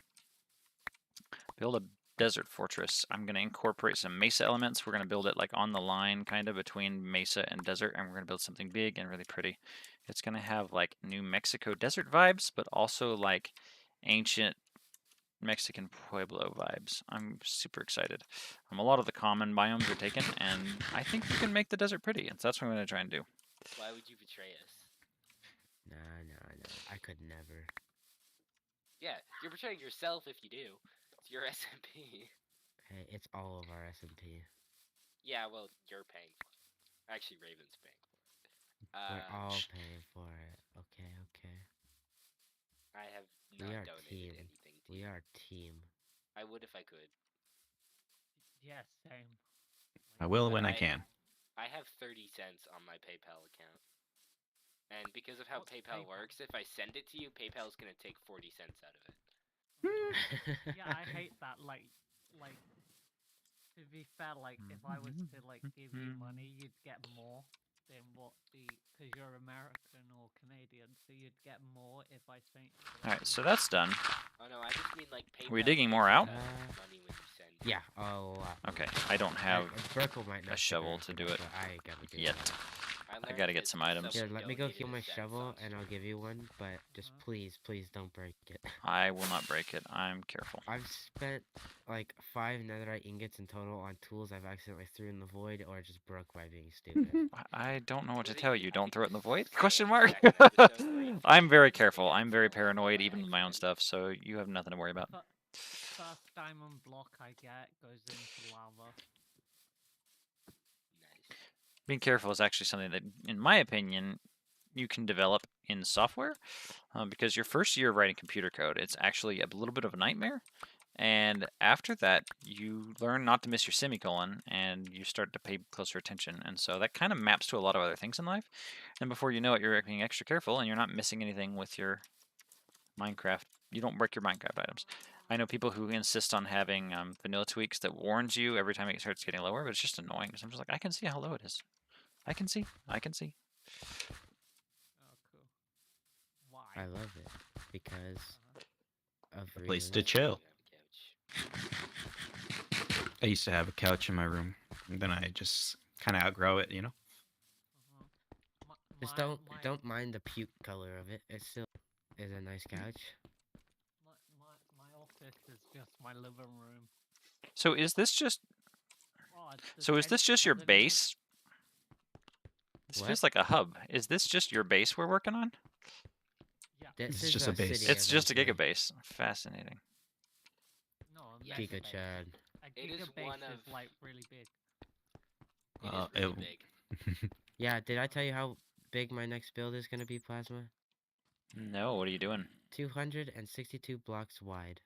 build a desert fortress. I'm going to incorporate some mesa elements. We're going to build it like on the line kind of between mesa and desert, and we're going to build something big and really pretty. It's going to have like New Mexico desert vibes, but also like ancient Mexican Pueblo vibes. I'm super excited. A lot of the common biomes are taken, and I think we can make the desert pretty, and so that's what I'm going to try and do. Why would you betray us? Nah. I could never. Yeah, you're betraying yourself if you do. It's your SMP. Hey, it's all of our SMP. Yeah, well, you're paying for it. Actually, Raven's paying for it. We're all paying for it. Okay. I have We not are donated team. anything to We you. are team. I would if I could. Yeah, same. I will But when I can. I have 30 cents on my PayPal account. And because of how What's PayPal PayPal? works, if I send it to you, PayPal's going to take 40 cents out of it. Yeah, I hate that. Like, to be fair, like, if I was to like give you money, you'd get more than what because you're American or Canadian, so you'd get more if I sent. Alright, so that's done. Oh no, I just mean like PayPal. We digging more out? Money when you send. Yeah, a lot. Okay, I don't have Burkle might not a stick shovel around to for do that, it but I gotta do yet. that. I gotta get some items. Here, let me go heal my shovel, and I'll give you one. But just please don't break it. I will not break it. I'm careful. I've spent like 5 netherite ingots in total on tools I've accidentally threw in the void or just broke by being stupid. I don't know what to Was it tell you? you. I Don't think throw it it in the was void? Sam Question mark. second episode where he I'm very threw careful. it I'm very in the paranoid void even by with my own accident. stuff, so you have nothing to worry about. First diamond block I get goes into lava. Nice. Being careful is actually something that, in my opinion, you can develop in software, because your first year of writing computer code, it's actually a little bit of a nightmare. And after that, you learn not to miss your semicolon, and you start to pay closer attention. And so that kind of maps to a lot of other things in life. And before you know it, you're being extra careful, and you're not missing anything with your Minecraft. You don't break your Minecraft items. I know people who insist on having vanilla tweaks that warns you every time it starts getting lower, but it's just annoying because I'm just like, I can see how low it is. I can see. Oh, cool. Why? I love it because of A place reasons. to chill. You have a couch. I used to have a couch in my room, and then I just kind of outgrow it, you know. Just don't mind the puke color of it. It still is a nice couch. My office is just my living room. So is this just? Oh, So is this just your base? This What? feels like a hub. Is this just your base we're working on? Yeah. This It's is just a base. city It's just a eventually. gigabase. Fascinating. No, a Yes. mega Giga base. Chad. A It is gigabase one is of- like really big. It is really big. Yeah, did I tell you how big my next build is gonna be, Plasma? No, what are you doing? 262 blocks wide.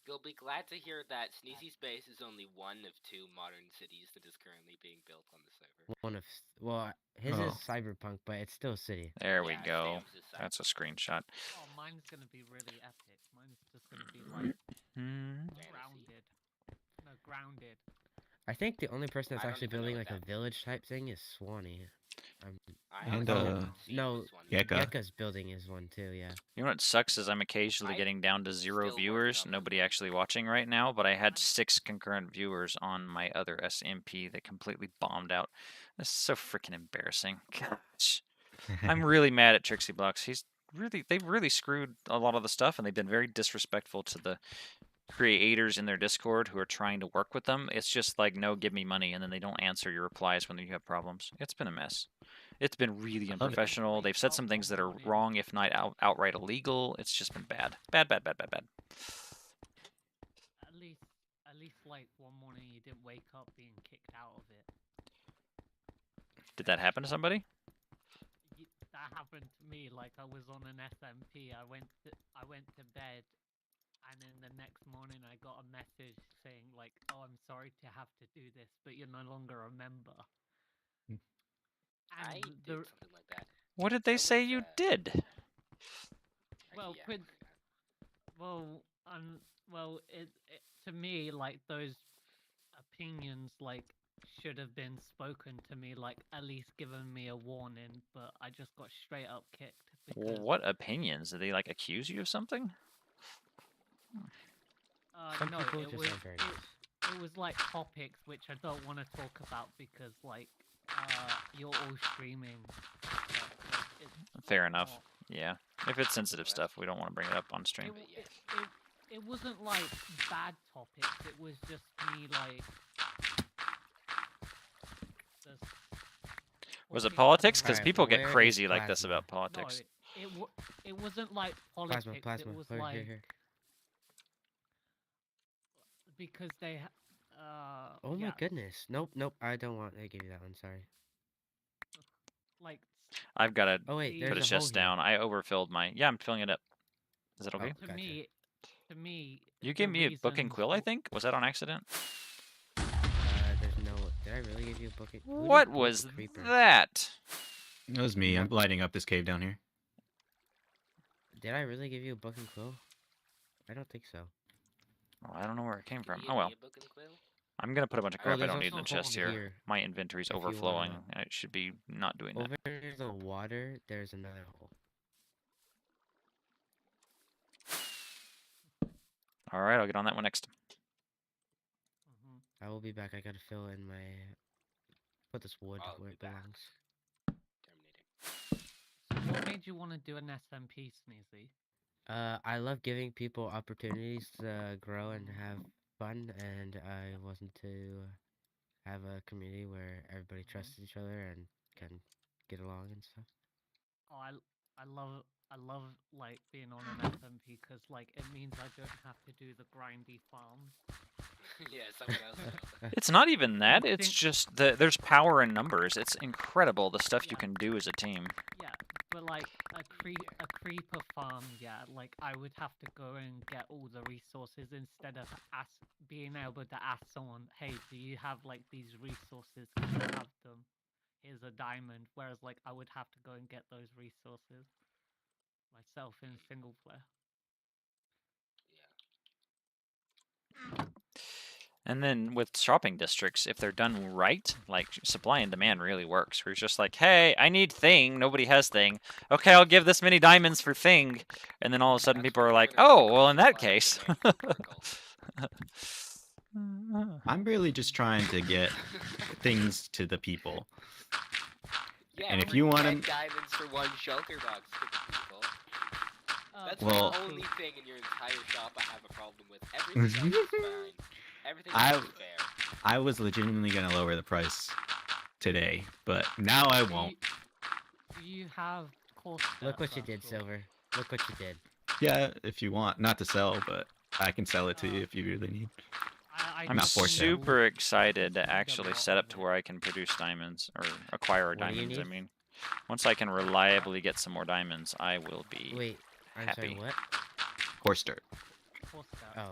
You'll be glad to hear that Sneezy's base is only one of 2 modern cities that is currently being built on the server. One of well, his Oh. is cyberpunk, but it's still city. There we Yeah, go. Sam's is That's a cyberpunk. screenshot. Oh, mine's gonna be really epic. Mine's just gonna be like Hmm. grounded. No, grounded. I think the only person that's I don't actually even know building what like a that village type thing is Swanee. I And, honestly haven't seen no, this one. Gekka. Gekka's building is one too, yeah. You know what sucks is I'm occasionally I getting down to 0 still working viewers, on nobody my- actually watching right now, but I had 6 concurrent viewers on my other SMP that completely bombed out. This is so freaking embarrassing. Gosh. I'm really mad at Trixie Blocks. They've really screwed a lot of the stuff, and they've been very disrespectful to the creators in their Discord who are trying to work with them. It's just like, no, give me money, and then they don't answer your replies when you have problems. It's been a mess. It's been really love it. unprofessional. They've said some things that are wrong, if not outright illegal. It's just been bad. Bad. at least like one morning you didn't wake up being kicked out of it. Did that happen to somebody? That happened to me. Like I was on an SMP. I went to bed, and then the next morning I got a message saying like, "Oh, I'm sorry to have to do this, but you're no longer a member." I And did something like that. What did they That say was, you did? Well, yeah, I quid- forgot. well, it to me like those opinions like should have been spoken to me, like at least given me a warning, but I just got straight up kicked because What opinions? Did they like accuse you of something? Some no, people it just was aren't very nice. it was like topics which I don't want to talk about because like you're all streaming. Stuff, like, it's Fair enough. not- Yeah. If it's sensitive stuff, we don't want to bring it up on stream. It wasn't like bad topics. It was just me like. Just Was it talking politics? about- Because Alright, people get where is crazy like this plasma? about politics. No, it wasn't like politics. Plasma. It was Here, like here. because they. Oh my yeah, goodness. Nope. I don't want to give you that one. Sorry. like I've got to Oh wait, the- there's put a his hole chest here. down. I overfilled my... Yeah, I'm filling it up. Is that okay? Oh, to gotcha. me. You the gave me a book and reasons quill, I for- think? Was that on accident? There's no. Did I really give you a bucket? Who did What poop a was creeper? that? That was me. I'm lighting up this cave down here. Did I really give you a book and quill? I don't think so. Oh, I don't know where it came Can from. you Oh give well. me a book and quill? I'm going to put a bunch of Oh, crap I there's don't need in the also a chest hole here. here. My inventory's If you overflowing. wanna- I should be not doing that. Over near the water, there's another hole. Alright, I'll get on that one next. Mhm. I will be back. I gotta fill in my. Put this wood I'll where be it back. belongs. Terminating. So what made you want to do an SMP, Sneezy? I love giving people opportunities to grow and have fun, and I wanted to have a community where everybody trusts each other and can get along and stuff. Oh, I love like being on an SMP because like it means I don't have to do the grindy farms. Yeah, someone else will. It's not even that. I It's think- just there's power in numbers. It's incredible the stuff you Yeah. can do as a team. Yeah, but like a creeper farm, yeah, like I would have to go and get all the resources instead of being able to ask someone, hey, do you have like these resources? Can you have them? Here's a diamond. Whereas like I would have to go and get those resources myself in single player. And then with shopping districts, if they're done right, like supply and demand really works. Where it's just like, hey, I need thing, nobody has thing. Okay, I'll give this many diamonds for thing. And then all of a sudden That's people why are we're like, gonna oh, fix well in that supply and case. demand for vertical. I'm really just trying to get things to the people. Yeah, And if free you want 10 'em- diamonds for one shulker box to the people. That's Well- the only thing in your entire shop I have a problem with. Everything else is fine. Everything else is fair. I was legitimately gonna lower the price today, but now I Do won't. Do you have course Look what steps you did, actual? Silver. Look what you did. Yeah, if you want, not to sell, but I can sell it to you if you really need. I'm not forced to. super excited to Need a actually lot set up of to it. where I can produce diamonds or acquire What do you diamonds. I need? mean, once I can reliably get some more diamonds, I will be. Wait, I'm sorry, happy. what? Coarse dirt. Course steps. Oh,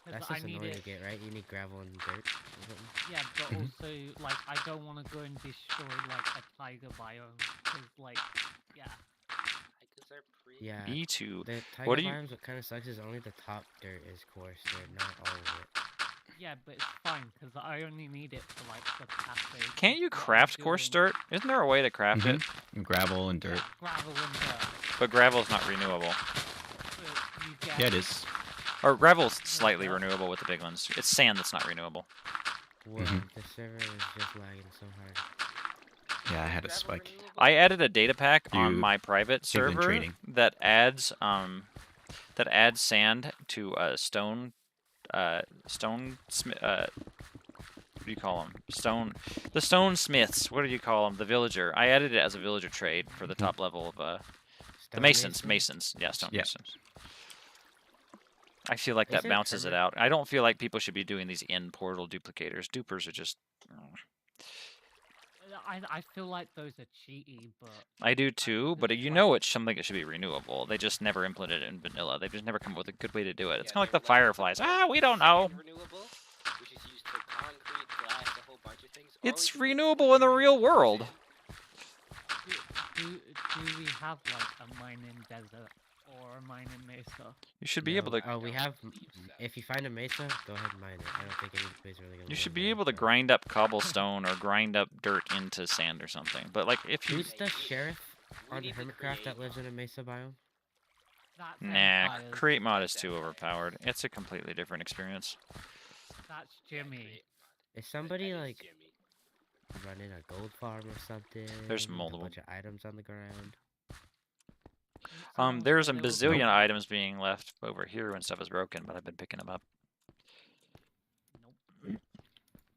'Cause that's I just need annoying it. to get, right? You need gravel and dirt or something? Yeah, but Mhm. also like I don't want to go and destroy like a tiger biome because like yeah. Tigers are pretty. Yeah. B2. The tiger What do you- biomes, what kind of sucks is only the top dirt is coarse dirt, not all of it. Yeah, but it's fine because I only need it for like the cafe. Can't you What I'm craft coarse doing- dirt? Isn't there a way to craft it? Gravel and dirt. Yeah, gravel and dirt. But gravel's not renewable. So you get Yeah, it is. Or gravel's slightly renewable with the big ones. It's sand that's not renewable. Whoa, Mhm. the server is just lagging so hard. Yeah, I had a Gravel spike. renewable? I added a data pack on You my private signal server trading. that adds sand to what do you call them? The stone smiths. What do you call them? The villager. I added it as a villager trade for the top level of the Stone masons. mason? Masons. Yeah, stone Yeah. masons. I feel like that Isn't bounces it perma- out. I don't feel like people should be doing these end portal duplicators. Dupers are just. I feel like those are cheaty, but I do too, but this you is know like- it's something that should be renewable. They just never implemented it in vanilla. They've just never come up with a good way to do it. It's Yeah, kind of they like the were fireflies. Ah, we don't know. renewable, which is used for concrete, glass, a whole bunch of things. or It's we can make renewable in the real world. do we have like a mining desert or a mining mesa? You should be able to. Oh, we don't have. believe so. If you find a mesa, go ahead and mine it. I don't think anybody's really gonna. You should live be there, able to so. grind up cobblestone or grind up dirt into sand or something. But like, if you Who's the sheriff We on the need to Hermitcraft that create- lives in a mesa biome? That's nah, Empires. create mod is too overpowered. It's a completely different experience. That's Yeah, Jimmy. create- Is that somebody is like Jimmy. running a gold farm or something? There's with multiple. A bunch of items on the ground. There's a There was bazillion no- items being left over here when stuff is broken, but I've been picking them up. Nope.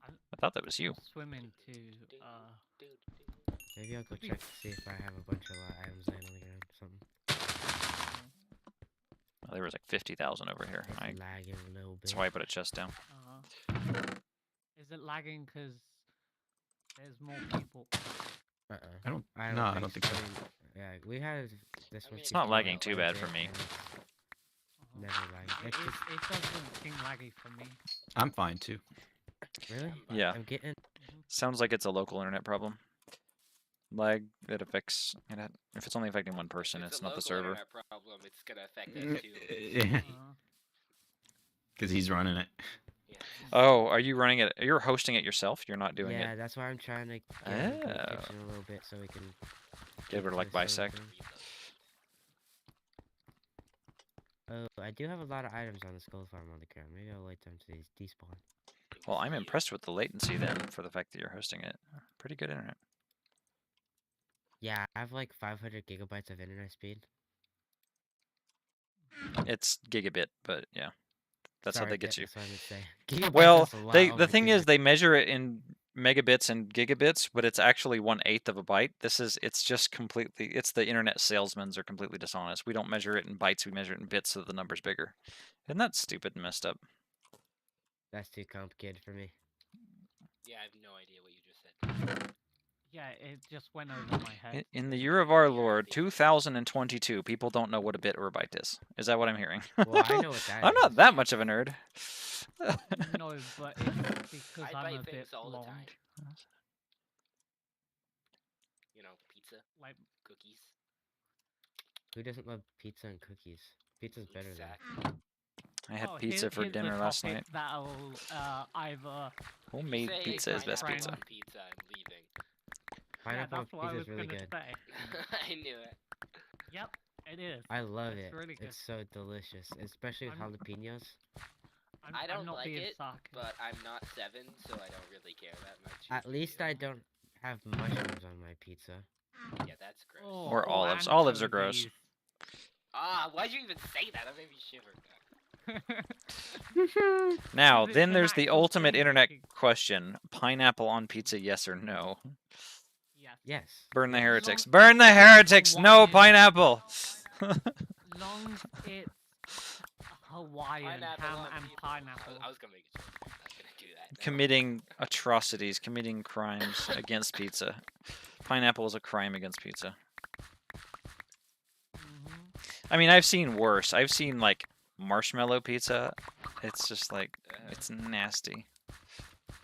I thought that was you. I'm swimming to Dude. Maybe I'll go check to see if I have a bunch of items laying on the ground or something. Oh, there was like 50,000 over here. It's lagging a little bit. That's why I put a chest down. Is it lagging because there's more people? I don't. No, I don't think so. Yeah, we had this I one. mean, It's not It's lagging not too like bad for me. Never lagging. It, It's it, just it doesn't seem laggy for me. I'm fine too. really. Yeah. I'm getting. Sounds like it's a local internet problem. Lag that affects. If it's only affecting one person, If it's a not the local server. internet problem, it's gonna affect Mm, us too. Yeah, Uh, because he's running it. Yeah. Oh, are you running it? You're hosting it yourself? You're not doing Yeah, it. that's why I'm trying to get into the Oh. kitchen a little bit so we can. Get rid of like keep this bisect. open. Oh, I do have a lot of items on the skull farm on the ground. Maybe I'll wait them to despawn. Well, I'm impressed with the latency then, for the fact that you're hosting it. Pretty good internet. Yeah, I have like 500 gigabytes of internet speed. It's gigabit, but yeah, that's how Sorry, they get you. That's what I would say. Gigabytes Well, is a lot. they Oh the my thing is goodness. they measure it in megabits and gigabits, but it's actually 1/8 of a byte. It's just completely, it's the internet salesmen's are completely dishonest. We don't measure it in bytes, we measure it in bits so the number's bigger. Isn't that stupid and messed up? That's too complicated for me. Yeah, I have no idea what you just said. yeah, it just went over my head. In the year of our Lord, 2022, people don't know what a bit or a byte is. Is that what I'm hearing? Well, I know what that I'm not is. that much of a nerd. No, but it's because I I'm buy a bit things all the long. time. You know, pizza, Like, cookies. Who doesn't love pizza and cookies? Pizza's better than. Exactly. I had oh, pizza for here's a dinner last topic night. That'll either. Homemade Say pizza is best pineapple pizza. on pizza, I'm leaving. Pineapple that's what I pizza was is really gonna good. say. I knew it. Yep, it is. I love It's it. really good. It's so delicious, especially with I'm- jalapenos. I don't I'm not like being it, sarcastic. but I'm not 7, so I don't really care that much. At least I don't have mushrooms on my pizza. Yeah, that's gross. Oh, Or oh, olives. Olives are gross. anchovies. Ah, why'd you even say that? That made me shiver. Now, It's then an there's the actual ultimate thing, internet like- question. Pineapple on pizza, yes or no? Yes. Yes. Burn the Long- heretics. Burn the heretics! No Hawaiian- pineapple! Long it's Hawaiian Pineapple ham on and pizza. pineapple. I was gonna make a joke. I'm not gonna do that. no. Committing atrocities, committing crimes against pizza. Pineapple is a crime against pizza. I mean, I've seen worse. I've seen, like, marshmallow pizza. It's just, like, it's nasty.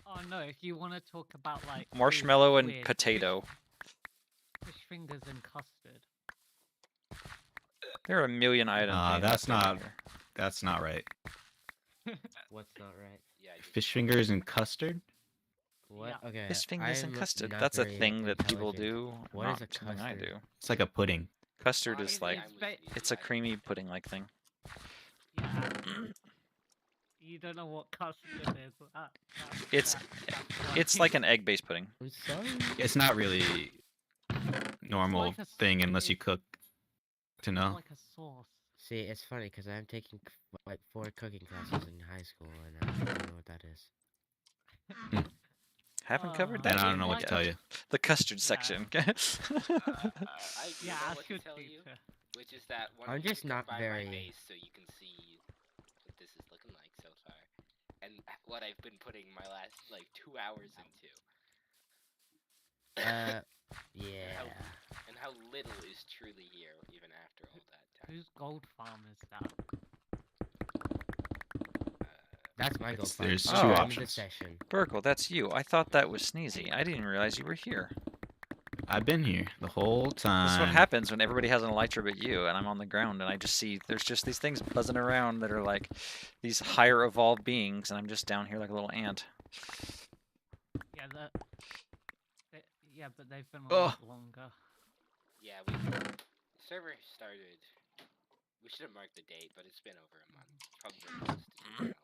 Oh no, if you want to talk about like food Marshmallow and weird, potato. fish fingers and custard. There are a million items. Nah, being that's left over not- here. That's not right. What's not right? Yeah, I just- Fish fingers and custard. What? Yeah. Okay. Fish fingers and I'm custard. not That's a very thing that people intelligent. do. What is not a something I custard? do. It's like a pudding. Custard is Honestly, like, I'm with ba- you, it's a I- creamy pudding-like thing. Yeah. You don't know what custard is. It's- It's like an egg-based pudding. I'm sorry. It's not really normal like a s- thing unless you it's- cook to know. like a sauce. See, it's funny because I'm taking like 4 cooking classes in high school and I don't know what that is. Haven't covered Uh, that. Then I yet. don't know what to like tell a- you. The custard Yeah. section. I do Yeah, know ask what to your tell you, teacher. which is that one I'm of you just should come not by very- my base so you can see what I've been putting my last like 2 hours into. Yeah. And how little is truly here even after all that time. Whose gold farm is that? That's my gold farm. There's two I'm in the options. session. Burkle, that's you. I thought that was Sneezy. I didn't realize you were here. I've been here the whole time. This is what happens when everybody has an elytra but you, and I'm on the ground, and I just see there's just these things buzzing around that are like these higher evolved beings, and I'm just down here like a little ant. Yeah, yeah, but they've been a lot longer. Yeah, server started. We should have marked the date, but it's been over a month. Probably close to 2 now.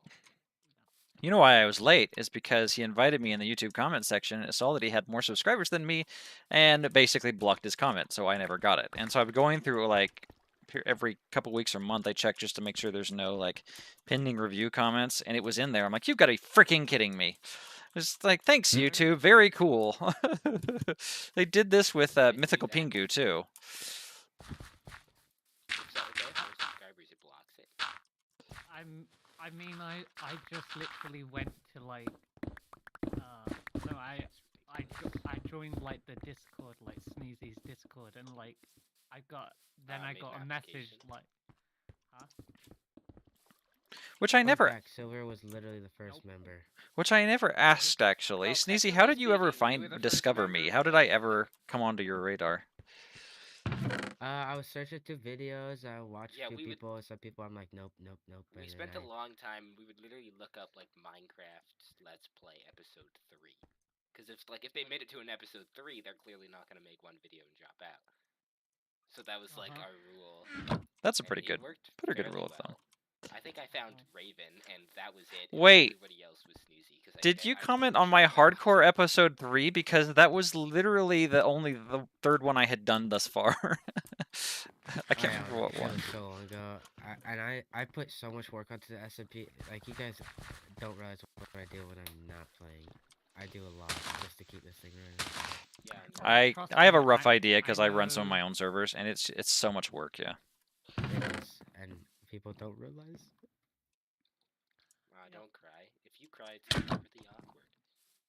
You know why I was late is because he invited me in the YouTube comment section and saw that he had more subscribers than me and basically blocked his comment, so I never got it. And so I'm going through like every couple weeks or month I check just to make sure there's no like pending review comments, and it was in there. I'm like, you've got to be freaking kidding me. It's like, thanks YouTube, very cool. They did this with Mythical Pingu too. Subscribers, it blocks it. I mean, I just literally went to like, so I joined like the Discord, like Sneezy's Discord, and like I got a message like, huh? Which I never. Silver was literally the first member. Which I never asked actually. Oh, Sneezy, how did you ever speaking, you were the first discover me? member. How did I ever come onto your radar? I was searching through videos. I watched Yeah, a few we would- people. Some people I'm like, nope. We and spent then a long time. We would literally look up like Minecraft Let's Play episode 3, because if they made it to an episode 3, they're clearly not gonna make one video and drop out. So that was like our rule. That's a and pretty it good, worked pretty good fairly rule of thumb. well. I think I found Raven, and that was it. and Wait, everybody else was Sneezy. Did you comment on my hardcore episode 3? Because that was literally the third one I had done thus far. I can't remember what it one. was so long ago. I put so much work onto the SMP. Like, you guys don't realize what I do when I'm not playing. I do a lot just to keep this thing running. Yeah, I have a rough I- idea because I run some of know- my own servers, and it's so much work, yeah. It is, and people don't realize. Don't cry. If you cry, it's really awkward.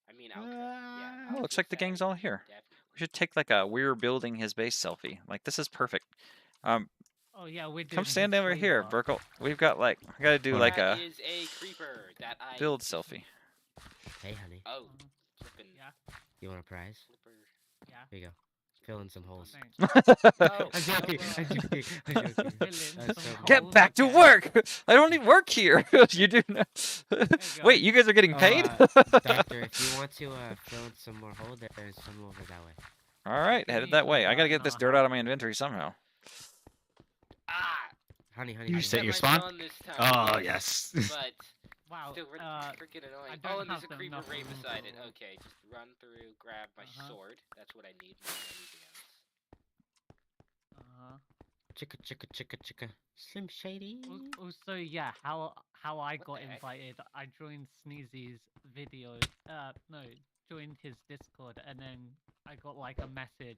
I mean, I'll cry. Yeah. Oh, I'll looks feel like the sad, gang's all here. definitely. We should take like a we're building his base selfie. Like, this is perfect. Oh yeah, we're doing Come stand his over here, flavor. Burkle. We've got like, I gotta do like That a is a creeper that I build selfie. Hey, honey, Oh, flippin' Yeah, you want a prize? flipper. yeah. Here you go. Fill in some holes. Thanks. Oh, I'm joking. I'm joking. I'm joking. Fill in That's some so Get holes, back to okay. work! I don't need work here. You do not. you Wait, go. you guys are getting paid? Doctor, if you want to fill in some more hole, there's some over that way. All right, You headed need that some way. I gotta get button this on dirt how- out of my inventory somehow. Ah! Honey, You honey. set Got your my spawn? spawn this time, Oh, yes, yes. But Wow. still freaking annoying. I Oh, don't and there's a have creeper enough right room beside it. for- Okay, just run through, grab my sword. That's what I need more than anything else. Chicka. Slim Shady. Also, yeah, how I What got the heck? invited. I joined Sneezy's video. No, joined his Discord, and then I got like a message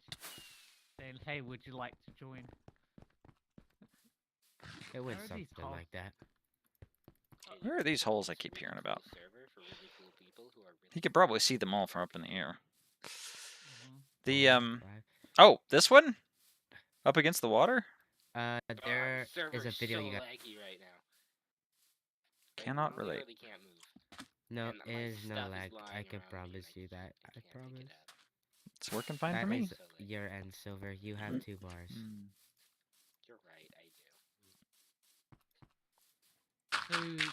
saying, "Hey, would you like to join?" It went Where are something these holes? like that. Where are these holes I keep hearing about? Server for really cool people who are really He could probably see them all from up in the air. Mhm. The Drive. oh, this one? Up against the water? There is a server's video so you got. laggy right now. Cannot I relate. literally can't move. No, and it my is no stuff is lag. I lying can around me, promise and you just- that. I can't pick promise. it up. It's working fine That for me. is your end, Silver. You have 2 bars. Mm. You're right, I do. So, Can Do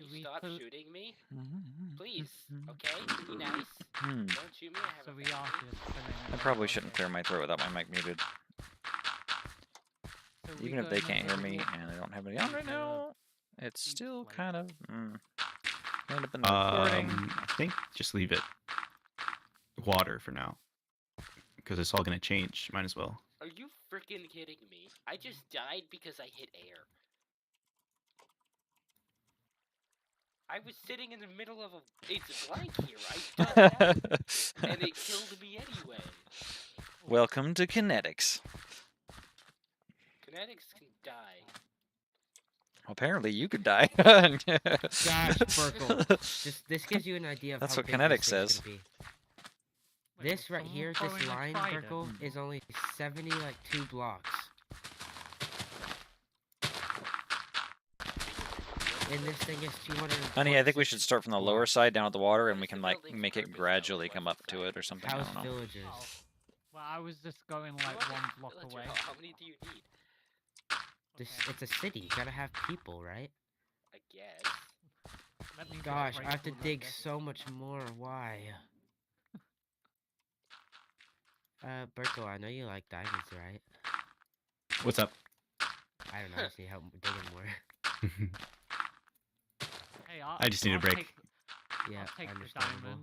you we stop pull- shooting me? Mm-hmm. Please, okay? Be nice. Hmm. Don't shoot me, I have so a we are family. just filling I it probably up, shouldn't okay. clear my throat without my mic muted. So we Even if they gonna can't hear go me walk- and I don't have any on right into now, it's deep still sleep. kind of end up in the recording. I think just leave it water for now, because it's all gonna change. Might as well. Are you freaking kidding me? I just died because I hit air. I was sitting in the middle of a. It's blank here. I ducked out, and it killed me anyway. Welcome to kinetics. Kinetics can die. Apparently, you could die. Gosh, Burkle. This gives you an idea of That's how what big Kinetic this thing's says. gonna be. Wait, This was right someone here, throwing this a line, trident? Burkle, is only 72 blocks. And this thing is 200. Honey, I think we should start from the lower side down at the water, and we can like building's make it purpose, though, gradually is come what up to the it or something. I House don't know. villagers. Oh. Well, I was just going You like want one a block villager? away. How many do you need? Okay. It's a city. You gotta have people, right? I guess. Let me just Gosh, break I have to all of dig this. so much more. Why? Burkle, I know you like diamonds, right? What's up? I don't know. I just need help digging more. Hey, I just need a I'll break. Take, Yeah, I'll take the understandable.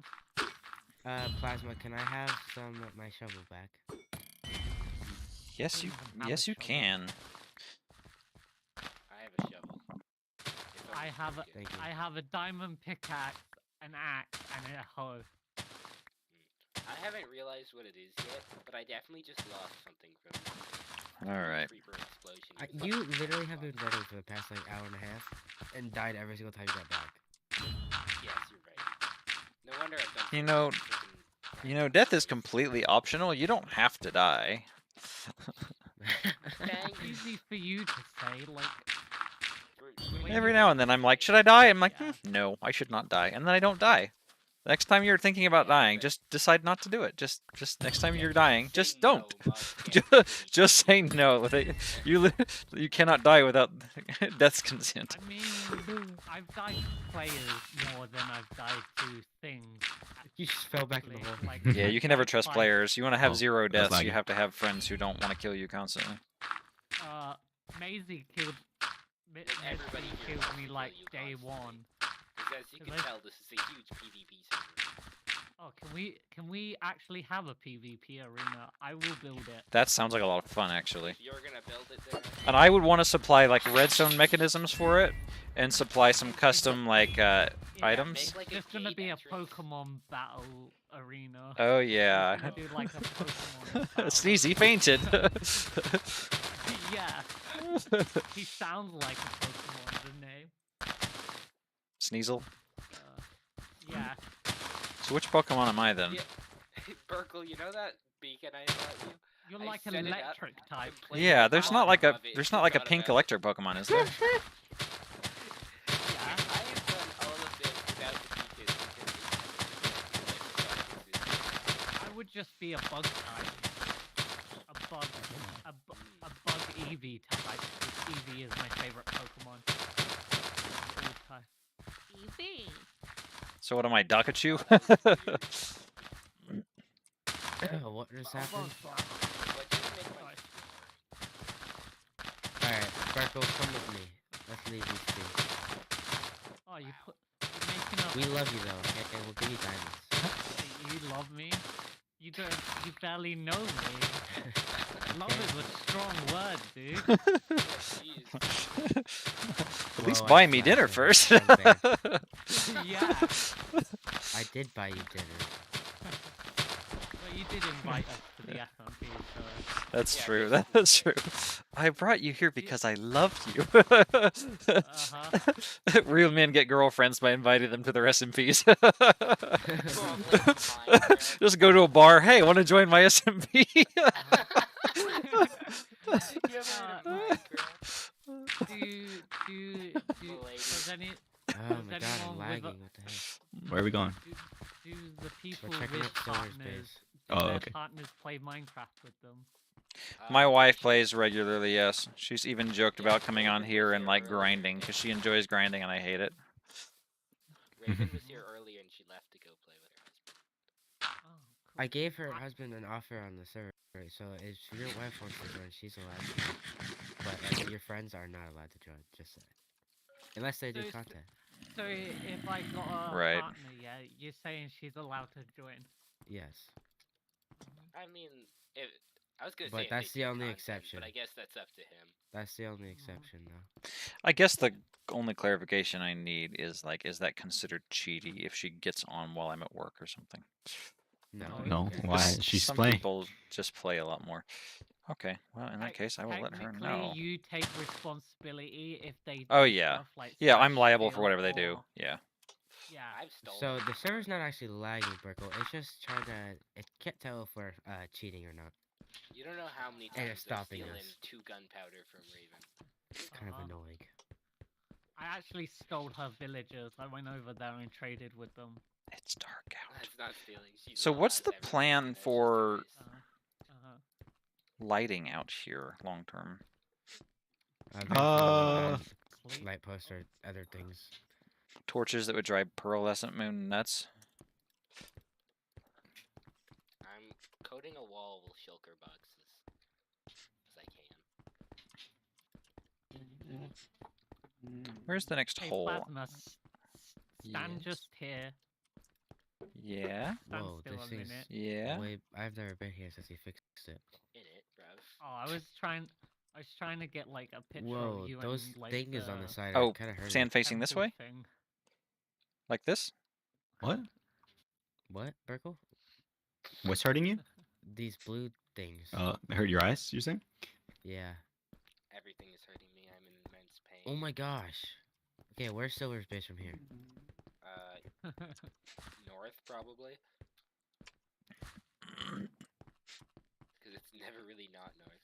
diamonds. Plasma, can I have some of my shovel back? Yes, you. Don't even have Yes, a you shovel. can. I have a shovel. If I was have a, broken. Thank you. I have a diamond pickaxe, an axe, and a hoe. I haven't realized what it is yet, but I definitely just lost something from All right. creeper explosion. You literally have been running for the past like hour and a half, and died every single time you got back. Yes, you're right. No wonder I've done. You so know- much freaking You know, death is completely optional. You don't have to die. Dang. Easy for you to say, like. when Every you- now and then, I'm like, should I die? I'm like, Yeah. no, I should not die, and then I don't die. Next time you're thinking about dying, just decide not to do it. Just next time you're dying, just don't. Just say no. You cannot die without death's consent. I mean, I've died to players more than I've died to things. You just fell back in the actually. hole. Like, Yeah, you I've can never died trust twice. players. You want to have Oh, zero that was deaths. You laggy. have to have friends who don't want to kill you constantly. Maisie killed. Then everybody Maisie here killed wants me to kill like you day constantly. one. Because as you can Because I- tell, this is a huge PvP server. Oh, can we actually have a PvP arena? I will build it. That sounds like a lot of fun, actually. If you're gonna build it there, And I would want to supply like redstone mechanisms for it, and supply some custom like Yeah, items. make like a There's gonna gate be a entrance. Pokemon battle arena. Oh We're yeah. gonna do like a Pokemon battle Sneezy fainted. Yeah, he sounds like a Pokemon. The name. Sneasel. Yeah. So which Pokemon am I then? Yeah. Burkle, you know that beacon I brought you? You're I like set an it up electric type. and played Yeah, the there's power not like a of it there's and not like a forgot pink about it. electric Pokemon, is there? Yeah. I have done all of this without the beacon because I would just be a bug type. A bug Eevee type. Because Eevee is my favorite Pokemon. Of all time. Eevee. So what am I, Dakachu? What just happened? what didn't make my Alright, Burkle, come with me. Let's leave these two. Oh, you're making up. We love you though, okay? We'll give you diamonds. You love me? You don't. You barely know me. Love is a strong word, dude. jeez. At least Whoa, buy I me slapped dinner him. first. Unfair. Yeah. I did buy you dinner. Well, you did invite us to the SMPs, so. That's Yeah, true. basically. That's true. I brought you here because I love you. Uh-huh. Real men get girlfriends by inviting them to their SMPs. Just go to a bar. Hey, want to join my SMP? You ever heard of Minecraft? Does any Oh my god, I'm anyone with lagging. a- What the heck? Where are we going? do the people We're checking with out Solar's partners base. do Oh, their okay. partners play Minecraft with them? My wife plays regularly, yes. She's even joked about coming on here and like grinding because she enjoys grinding and I hate it. Raven was here earlier and she left to go play with her husband. Oh, cool. I gave her husband an offer on the server, so if your wife wants to join, she's allowed to. But your friends are not allowed to join, just say. Unless they do So it's- content. So if I got a Right. partner, yeah, you're saying she's allowed to join? Yes. I mean, I was gonna But say if that's they the do only content, exception. But I guess that's up to him. That's the only exception, though. I guess the only clarification I need is like, is that considered cheaty if she gets on while I'm at work or something? No. Oh, No, okay. why? Because She's some playing. people just play a lot more. Okay, well, in that case, I will let her Technically, know. you take responsibility if they Oh, do yeah. stuff like Yeah, I'm slash liable for steal whatever they do. or- Yeah. Yeah. I've stolen. So the server's not actually lagging, Burkle. It's just trying to. It can't tell if we're cheating or not. You don't know how many And times it's I've stopping stolen us. 2 gunpowder from Raven. It's kind of Uh-huh. annoying. I actually stole her villagers. I went over there and traded with them. It's dark out. That's not stealing. She So still what's has the everything plan in it, she's for nice. Uh-huh. lighting out here long term? Light posts or other things. Torches that would drive pearlescent moon nuts? I'm coating a wall with shulker boxes as I can. Where's the next Hey, hole? Plasma, stand Yes. just here. Yeah. Stand Whoa, still this a is minute. Yeah. way. I've never been here since he fixed it. In it, bruv. Oh, I was trying to get like a picture Whoa, of you those and like things on the side Oh, are kind of hurting. stand facing this temple way? thing. Like this? What? What, Burkle? What's hurting you? These blue things. It hurt your eyes, you're saying? Yeah. Everything is hurting me. I'm in immense pain. Oh my gosh. Okay, where's Silver's base from here? North, probably. Because it's never really not north.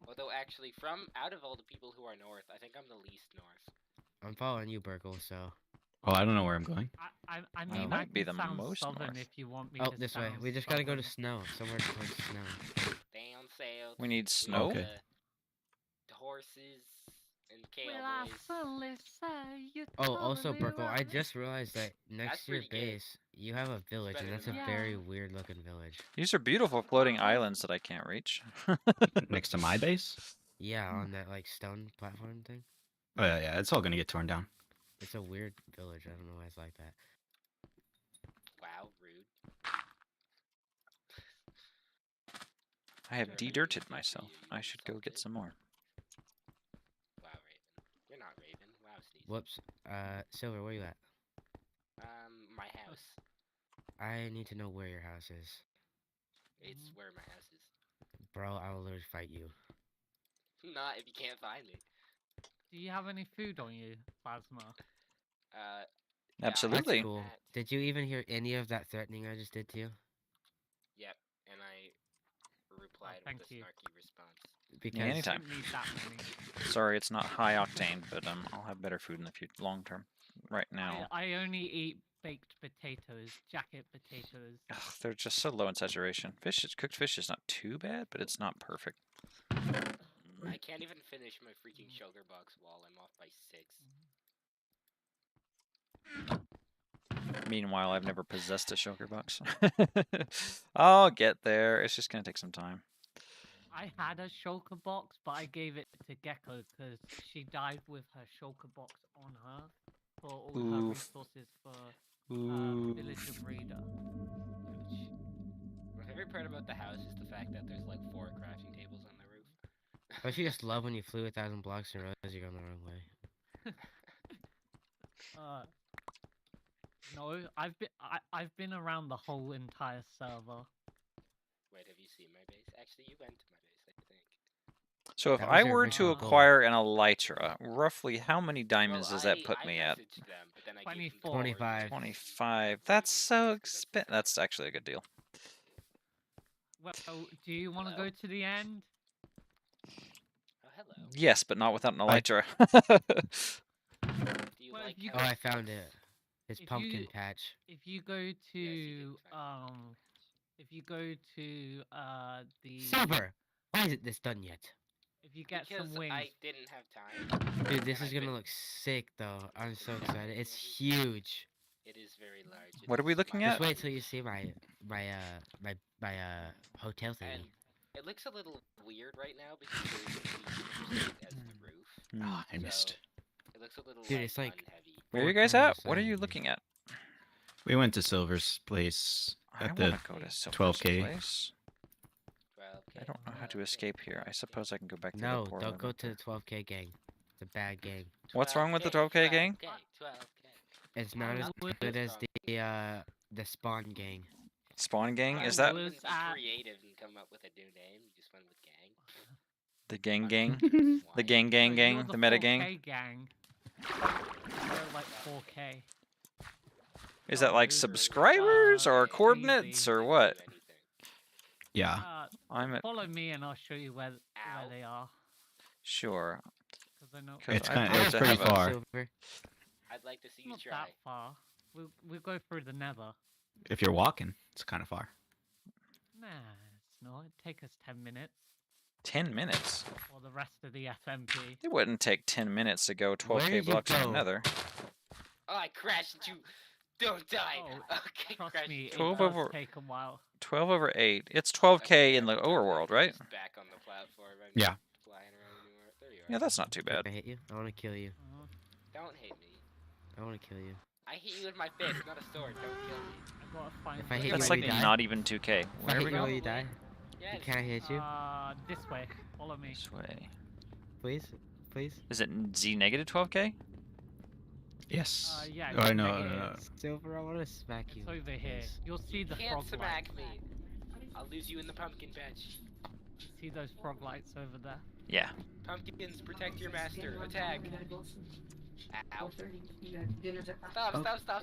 Although, actually, out of all the people who are north, I think I'm the least north. I'm following you, Burkle, so. Oh, I don't know where I'm going. I mean, might I be can the sound most southern north. if you want me Oh, to this way. sound We just gotta go to southern. snow. Somewhere towards snow. Down south. We need with snow? Okay. The horses and Will I cowboys. fully say you Oh, also, totally Burkle, I right? just realized that next to your pretty good. base, you have a village, and better that's a than mine. very Yeah. weird looking village. These are beautiful floating islands that I can't reach. Next to my base? Yeah, on that, like, stone platform thing. Oh, yeah, it's all gonna get torn down. It's a weird village. I don't know why it's like that. Wow, rude. I have Sure, de-dirted good for myself. you, you I should go get insulted. some more. Wow, Raven. You're not Raven. Wow, Sneeze. Whoops. Silver, where you at? My house. I need to know where your house is. It's where my house is. Bro, I will literally fight you. Not if you can't find me. Do you have any food on you, Plasma? Yeah, Absolutely. That's cool. Did you even hear any of that threatening I just did to you? Yep, and I replied thank with a you. snarky response. Because anytime. Don't need that many. Sorry, it's not high octane, but I'll have better food in the future, long term. Right now, I only eat baked potatoes, jacket potatoes. ugh, they're just so low in saturation. Cooked fish is not too bad, but it's not perfect. I can't even finish my freaking sugar box wall. I'm off by 6. Meanwhile, I've never possessed a shulker box. I'll get there. It's just gonna take some time. I had a shulker box, but I gave it to Gecko because she died with her shulker box on her for all her Oof. resources for Ooh. villager breeder. My favorite part about the house is the fact that there's like 4 crafting tables on the roof. don't you just love when you flew 1,000 blocks and realize you're going the wrong way? No, I've been around the whole entire server. Wait, have you seen my base? Actually, you went to my base, I think. So if That I was your were to original goal. acquire an elytra, roughly how many diamonds Well, does that put I me at? messaged them, but then I 24. 25. 25. That's so expensive. That's actually a good deal. Well, do you want to Hello? go to the end? Oh, hello. Yes, but not without an elytra. Do you Well, like if you Oh, how I it found looks? it. It's If pumpkin you- patch. If you go you to didn't find if you go to the Silver! Why isn't this done yet? if you get Because some wings, I didn't have time. Dude, this and is I've gonna been- look sick though. I'm so excited. It's huge. It is very large. What are we looking at? Just wait till you see my hotel And thingy. it looks a little weird right now because there's the same as the roof. Ah, I missed. So it looks a little Dude, it's like- gun-heavy. Where are you 4 guys times at? the What are size you of me. looking at? We went to Silver's place I at want the to go to Silver's 12K. place. 12K, I don't know how to 12K, escape here. I 12K. suppose I can go back to No, the portal. don't go to the 12K gang. It's a bad gang. What's wrong with the 12K gang? 12K. It's not I as would- good as the spawn gang. Spawn gang? I Is that wouldn't Was be at- creative and come up with a new name. You just went with gang. the gang Bunch gang? of The swine. gang gang No, you're gang? The meta 4K gang? gang. They're like 4K. Is that like Oh, subscribers or easy. coordinates or Didn't what? do anything. Yeah. I'm at Follow me and I'll show you where Ow. they are. sure. Because I know 'Cause It's I'd kinda- love it's to pretty have a- far. Silver. I'd like to see it's you not try. that far. We'll go through the nether. If you're walking, it's kind of far. Nah, it's not. It'd take us 10 minutes. 10 minutes? Or the rest of the SMP. It wouldn't take 10 minutes to go Where 12k did you blocks in the go? nether. Oh, I crashed into. Don't die. Oh, Okay, Trust crashed me, it 12 does over- take a while. 12 over 8. It's 12k in the I'm overworld, right? just back on the platform. I'm Yeah. Flying around anywhere. There you are. Yeah, that's not too If I bad. hit you, I want to kill you. Uh-huh. Don't hate me. I want to kill you. I hit you with my fist, not a sword. Don't kill me. I gotta find If I the hit you, That's will like you die? not even 2k. If I Where are hit we you, will going? you die? Yes. Can I hit you? This way. Follow me. This way. Please? Please? Is it Z negative 12k? Yes. Yeah, Oh, it's no, right no, here. no. Silver, I want to smack you. It's over here. please. You'll see the Can't frog smack lights. me. I'll lose you in the pumpkin patch. See those frog lights over there? Yeah. Pumpkins, protect your master. Attack. Ow. Stop,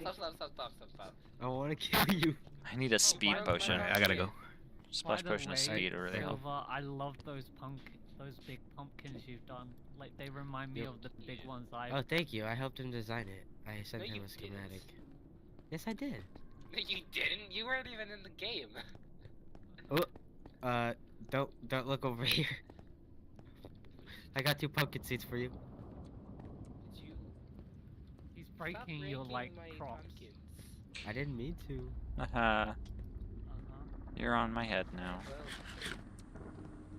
Oh. stop. I want to kill you. I need a speed by the potion. way- I gotta go. Splash By the potion of way, speed or really help. Silver, I love those big pumpkins you've done. Like they remind me Yep. of the big ones I. Oh, thank you. I helped him design it. I sent No, him you a schematic. didn't. Yes, I did. No, you didn't. You weren't even in the game. Don't look over here. I got 2 pumpkin seeds for you. Did you He's stop breaking your like my crops. pumpkins? I didn't mean to. Haha. Uh-huh. You're on my head now. Well,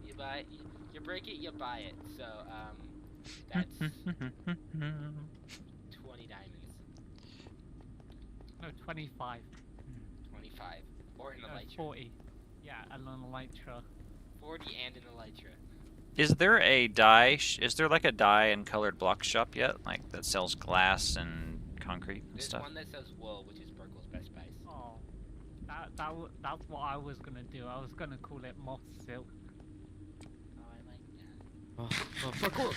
you buy it. You break it. You buy it. So that's 20 diamonds. No, 25. 25. Or an No, elytra. 40. Yeah, and an elytra. 40 and an elytra. Is there a dye? Is there like a dye and colored block shop yet? Like that sells glass and concrete and There's stuff? one that says wool, which is Burkle's best price. Oh, that's what I was gonna do. I was gonna call it moth silk. Oh, I like that. Oh, parkour!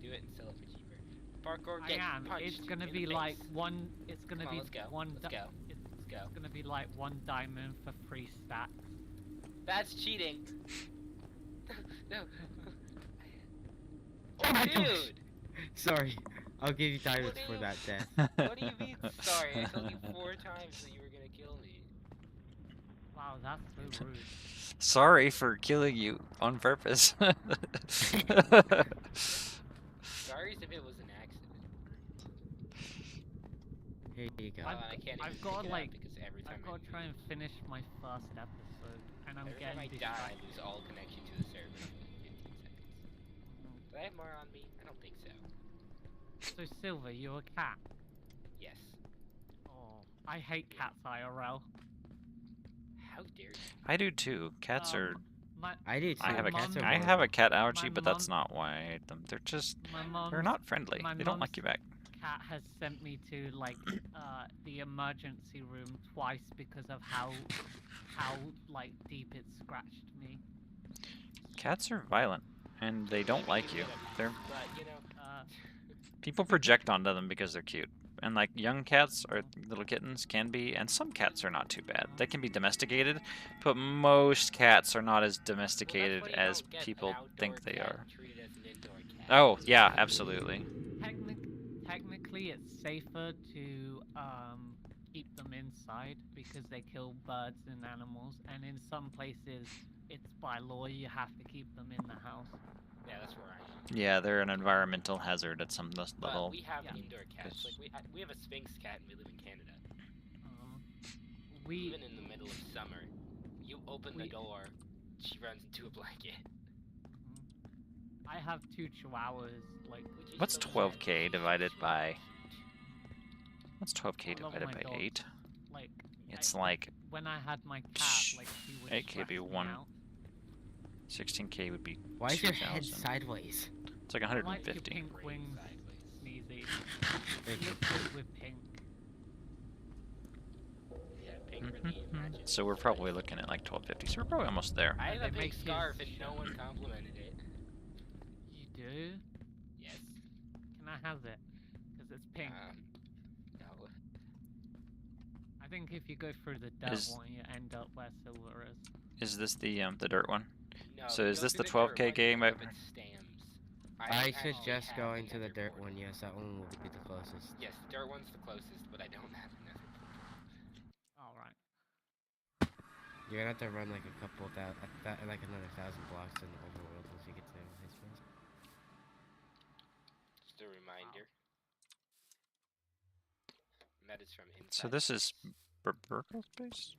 Do it and sell it for cheaper. Parkour, I get am. punched It's gonna in be the like face. one. It's gonna Come on, be let's go. one. Let's go. It's Let's go. gonna be like 1 diamond for 3 stacks. That's cheating. No. Oh my Dude, gosh. Sorry. I'll give you diamonds do for you- that death. what do you mean sorry? I told you 4 times that you were gonna kill me. Wow, that's so rude. Sorry for killing you on purpose. Sorry if it was an accident. Here you go. Oh, and I can't I've even got, pick it like- up because every time I've got to try and finish my first episode, and I'm every time I getting die, I distracted. lose all connection to the server in 15 seconds. Do I have more on me? I don't think so. So Silver, you're a cat. Yes. Oh, I hate cats IRL. How dare you? I do too. Cats are. My I do too. I have a Cats cat. are I have a horrible. cat allergy, My but that's mum- not why I hate them. They're just. my mom. They're not friendly. my They don't like mum's you back. Cat has sent me to like the emergency room twice because of how like deep it scratched me. Cats are violent, and they don't like you. They're But, you know, people project onto them because they're cute. And like young cats or little kittens can be, and some cats are not too bad. They can be domesticated, but most cats are not as domesticated well, that's why you as don't get an people outdoor think they cat are. treated as an indoor cat. Oh yeah, absolutely. Technically, it's safer to keep them inside because they kill birds and animals, and in some places, it's by law you have to keep them in the house. Yeah, that's where I am. Yeah, they're an environmental hazard at some But level. we have Yeah. indoor cats. Cause- Like we have a Sphinx cat and we live in Canada. We Even in the middle of summer, you open the We- door, she runs into a blanket. I have 2 chihuahuas. Like Which is What's so 12k sad. divided by? What's I 12k love divided my by dog. 8? like It's I- like when I had my cat, like she would 8K stress be me one- out. 16k would be. Why is your head 2000. sideways? It's like I like your 150. pink Brain wings, sideways. Sneezy. Thank You you. look good with pink. Yeah, pink secretly imagine. So we're probably looking at like 1250. So we're probably almost there. I have They a big make scarf his and no one complimented it. You do? Yes. Can I have it? Because it's pink. No. I think if you go through the dirt Is- one, you end up where silver is. Is this the dirt one? No. So if you is go this through the dirt 12K one, you game? end up at Stam's. I don't actually suggest have going a to the nether dirt portal. one. Yes, that one will be the closest. Yes, the dirt one's the closest, but I don't have a nether portal. Alright. You're gonna have to run like a couple like another 1,000 blocks in the overworld once you get to his place. Just a reminder. And that is from inside. So this is space. vertical space?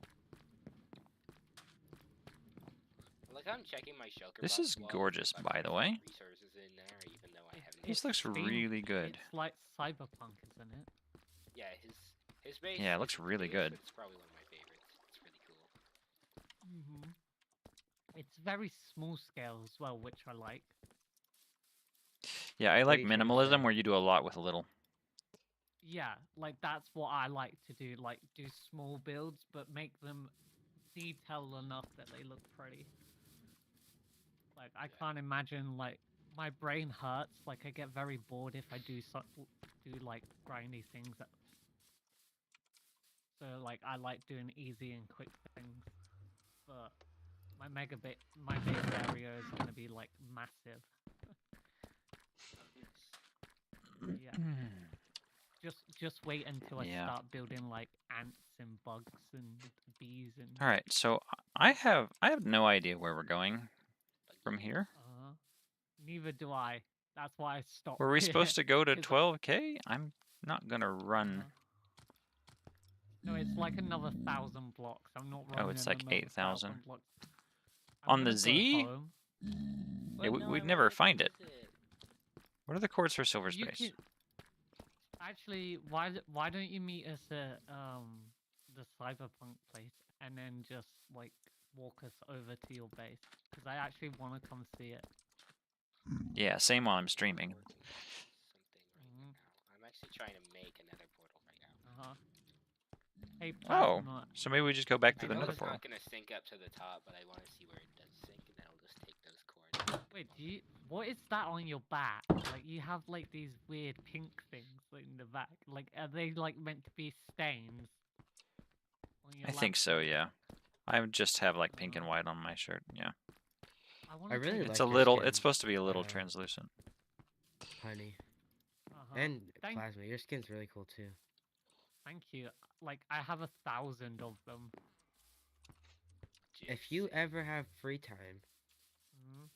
Like I'm checking my shulker This box is wall, gorgeous, if I by find the any way. Resources in there, even though I haven't. This It's looks themed- really good. It's like cyberpunk, isn't it? Yeah, his base. Yeah, it looks isn't really the good. But it's probably one of my favorites. It's really cool. Mm-hmm. It's very small scale as well, which I like. Yeah, I What like are you trying to minimalism say? where you do a lot with a little. Yeah, like that's what I like to do. Like do small builds, but make them detailed enough that they look pretty. Like I can't imagine like my brain hurts. Like I get very bored if I do like grindy things. So like I like doing easy and quick things. But my base area is gonna be like massive. Yeah. Just wait until I Yeah. start building like ants and bugs and bees and. All right, so I have no idea where we're going from here. Neither do I. That's why I stopped. Were we supposed to go to 'cause- 12K? I'm not gonna run. No, it's like another 1,000 blocks. I'm not running. Oh, it's like another 8,000. 1,000 blocks. On I'm the gonna go Z? home. Yeah, But no, we'd I never wanted to find it. visit. What are the chords for silver You space? can- Actually, why don't you meet us at the cyberpunk place and then just like walk us over to your base? Because I actually want to come see it. Yeah, same while I'm streaming. Working on something Mhm. right now. I'm actually trying to make a nether portal right now. Hey, Oh, Plasma. so maybe we just go back to I the know nether it's portal. not gonna sync up to the top, but I want to see where it does sync, and then I'll just take those coordinates. Wait, what is that on your back? Like you have like these weird pink things like, in the back. Like are they like meant to be stains? On your I think so, laptop? yeah. I would just have like pink and white on my shirt. Yeah, wanna really take like it's a your little. skin, It's supposed to be a little uh, translucent. Honey. Uh-huh. And Thank- Plasma, your skin's really cool too. Thank you. Like I have 1,000 of them. If you ever have free time, Mhm.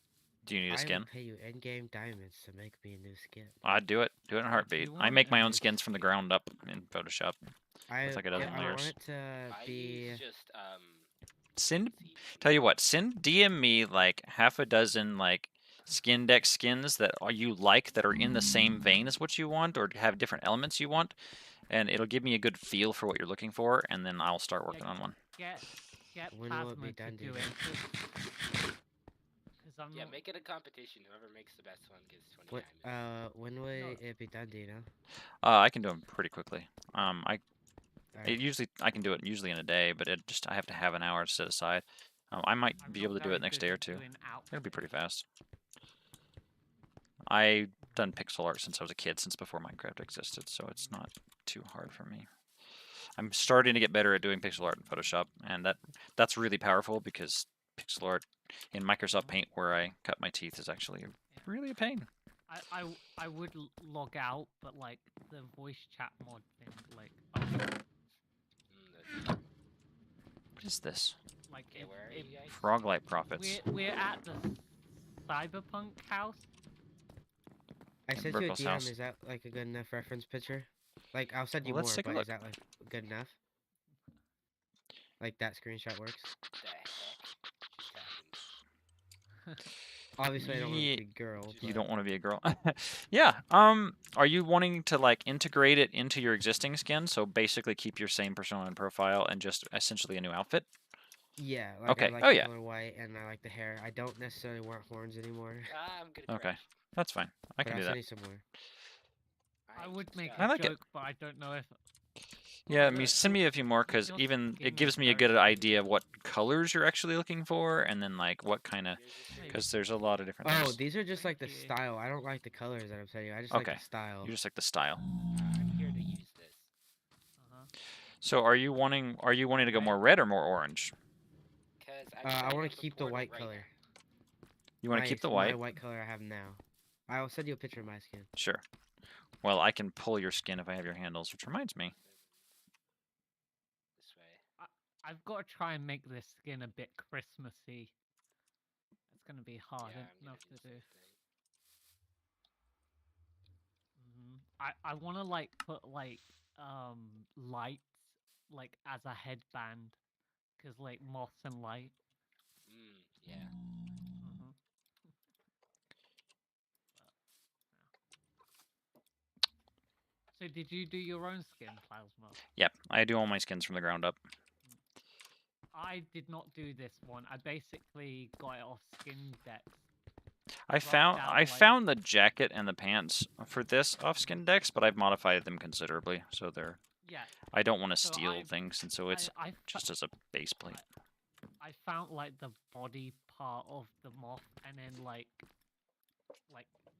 Do you need a I skin? will pay you in-game diamonds to make me a new skin. I'd do it. Do it in a heartbeat. I want make my a own new skins from the skin? ground up in Photoshop. I It's like a dozen I layers. want it to I be. use just Send. seeds. Tell you what. Send DM me like half a dozen like skin deck skins that you like that are in the same vein as what you want or have different elements you want, and it'll give me a good feel for what you're looking for, and then I'll start working on one. Get When will it Plasma be to done, do do it. you Because I'm Yeah, not. make it a competition. Whoever makes the best one gets 20 What? diamonds. When will it be done? Do you know? I can do them pretty quickly. I Alright. can do it usually in a day, but I have to have an hour set aside. I might I'm be not able to do very it next good day or at two. doing It'll be outfits. pretty fast. I've done pixel art since I was a kid, since before Minecraft existed, so it's not too hard for me. I'm starting to get better at doing pixel art in Photoshop, and that's really powerful because pixel art in Microsoft Paint, where I cut my teeth, is actually really a pain. I would log out, but like the voice chat mod thing, like What is this? like Okay, where are you guys? Froglight Profits. we're at the cyberpunk house. I sent you a Burkle's DM. house. Is that like a good enough reference picture? Like I'll send you Well, more, let's take a but look. is that like good enough? Like that screenshot works. The heck just happened? Obviously, I don't want Ye- to be girl. You but don't want to be a girl. Yeah. Are you wanting to like integrate it into your existing skin? So basically keep your same persona and profile and just essentially a new outfit? Yeah. Like Okay. I like Oh, the yeah. color white, and I like the hair. I don't necessarily want horns anymore. I'm gonna Okay. crash. That's fine. I But can I'll do send that. you some more. I would make I a like it. joke, but I don't know if Yeah, look, send me a few more, because your even skin it gives is me a very good idea of what colors you're actually looking for, and then like what kind of, Here's a Wait, because there's a lot of different Oh, things. these are just like the Thank you. style. I don't like the colors that I'm saying. I just like Okay. the style. You just like the style. I'm here to use this. Uh-huh. So are you wanting to go more Red. red or more orange? Cause I want to to keep the white color. You want to keep the My white? white color I have now. I'll send you a picture of my skin. Sure. Well, I can pull your skin if I have your handles, which reminds me. This way. I've got to try and make this skin a bit Christmassy. It's gonna be hard Yeah, I'm enough gonna to do do. the same thing. I want to like put like lights like as a headband, cause like moss and light. Yeah. Mhm. So did you do your own skin, Plasma? Yep, I do all my skins from the ground up. I did not do this one. I basically got it off Skin Dex. I roughed found out, I like- found the jacket and the pants for this off skin decks, but I've modified them considerably, so they're. Yeah. I don't want to So steal I- things, and so it's I just as a base plate. I found like the body part of the moth and then like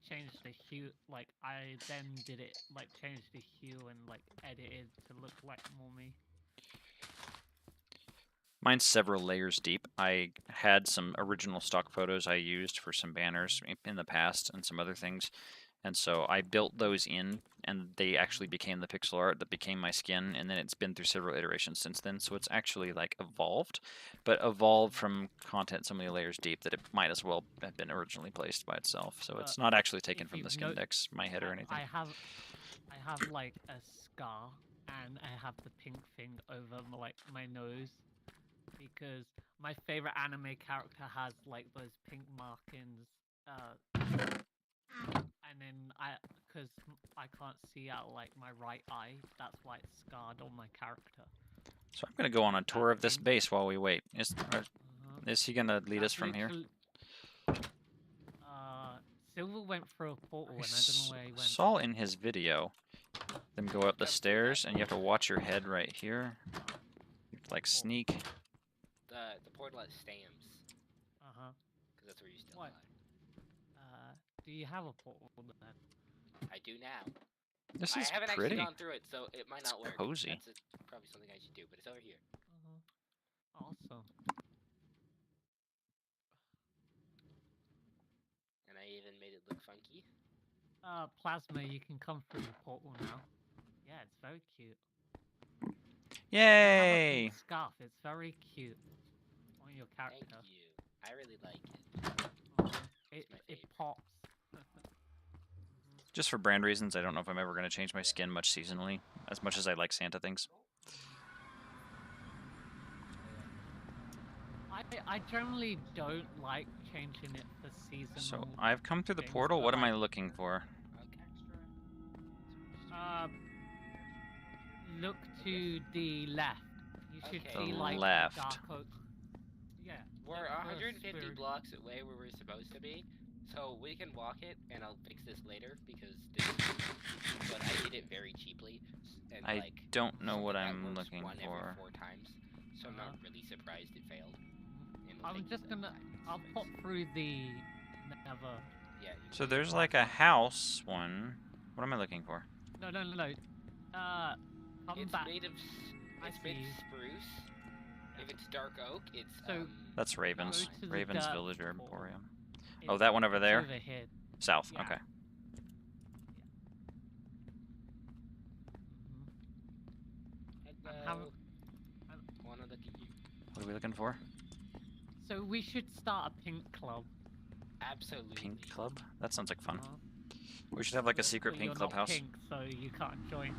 changed the hue. Like I then did it like changed the hue and like edited to look like more me. Mine's several layers deep. I had some original stock photos I used for some banners in the past and some other things. And so I built those in, and they actually became the pixel art that became my skin, and then it's been through several iterations since then. So it's actually like evolved, but evolved from content so many layers deep that it might as well have been originally placed by itself. So it's not actually taken if from the you've skin no- decks, my head or anything. I have like a scar and I have the pink thing over like my nose because my favorite anime character has like those pink markings. And then because I can't see out like my right eye, that's why it's scarred on my character. So I'm going to go on a tour of this base while we wait. Is he going to lead us from here? Silver went through a portal and I don't know where he went. Saw in his video them go up the stairs, and you have to watch your head right here. You have to, like, sneak. The portal at Stamps. Uh-huh. Because that's where you still What? are. Do you have a portal then? I do now. This I is haven't pretty. actually gone through it, so it might It's not work. cozy. That's probably something I should do, but it's over here. Awesome. And I even made it look funky. Plasma, you can come through the portal now. Yeah, it's very cute. They have a Yay! pink scarf. It's very cute on your Thank character. you. I really like it. It my it favorite. pops. Just for brand reasons, I don't know if I'm ever going to change my skin much seasonally, as much as I like Santa things. I generally don't like changing it for seasonal. So I've come through the things, portal. but, What am I like, looking for? Look to the left. You should Okay. see The like left. dark oak. Yeah. We're look for 150 spirit. blocks away where we're supposed to be, so we can walk it, and I'll fix this later because this. But I did it very cheaply, and I like don't know what something that I'm works looking one for. every 4 times, so I'm not really surprised it failed. And it'll I'm take just you that gonna. time and I'll space. pop through the nether. Yeah. You So can- there's like a house one. What am I looking for? No. Come It's back. made of. I It's made see. of spruce. If it's dark oak, it's So- That's Ravens. Go to the Ravens dirt Village portal. Emporium. It's- Oh, that one over it's there? Over here. South. Yeah. Okay. Hello. Wanna look at you? What are we looking for? So we should start a pink club. Absolutely. Pink club? That sounds like fun. Uh-huh. We should have like a secret But pink you're not clubhouse. pink, so you can't join.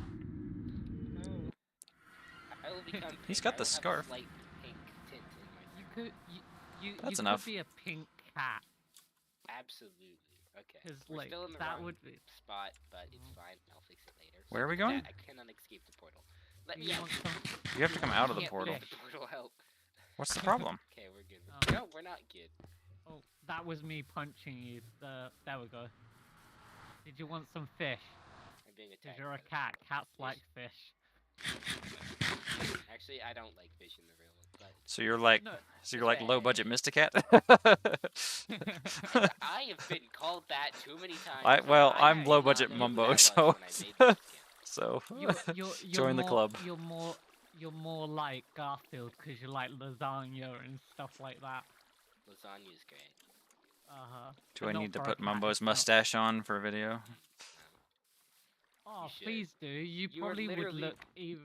I will become. He's pink. got I the will have a scarf. slight pink tint in my You hair. could you That's you enough. could be a pink cat. Absolutely. Okay. 'Cause, We're like, still in the that wrong would be- spot, but it's fine. I'll fix it later. Where are we Dad, going? I cannot escape the portal. Let Do me you out. want some? You have to come out of the Can't portal. leave The portal help. What's the problem? Okay, we're good. Oh. No, we're not good. Oh, that was me punching you. There we go. Did you want some fish? I'm being Because attacked. you're a by the cat. Cats Fish. like fish. Actually, I don't like fish in the real one, but So you're like, No. so you're like low budget Mysticat. I have been called that too many times. I'm I low did not budget know who Mumbo, that was so when I made the skin. so You're join the more, club. You're more like Garfield because you like lasagna and stuff like that. Lasagna is great. Do I need to put Mumbo's mustache? mustache on for a video? Oh, should. please do. You You are probably would literally- look even.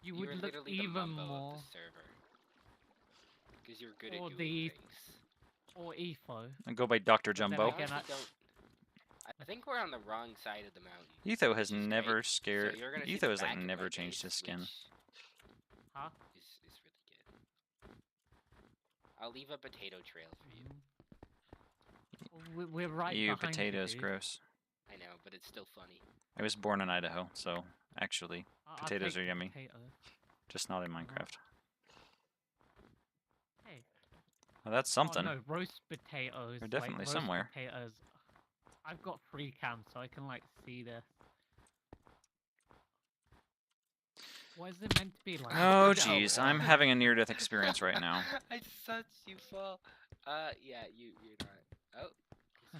You would are look literally even the Mumbo more. of the server. Because you're good Or at doing the- things. Or Etho. I go by Dr. But then Jumbo. again, I think we're on the wrong side of the mountain. Etho has which is never great. scared. So you're gonna see Etho the has like back of never my changed his base, skin. which Huh? Is really good. I'll leave a potato trail for you. We're right Ew, behind potatoes, you. gross. I know, but it's still funny. I was born in Idaho, so actually, I'll potatoes take are the yummy. potato. Just not in Minecraft. Hey. Well, that's something. Oh, no, roast potatoes. They're definitely roast somewhere. Potatoes. I've got free cam, so I can like see this. What is it meant to be like? Oh jeez, I'm having a near-death experience right now. I such you fall. Yeah, you're not. Oh.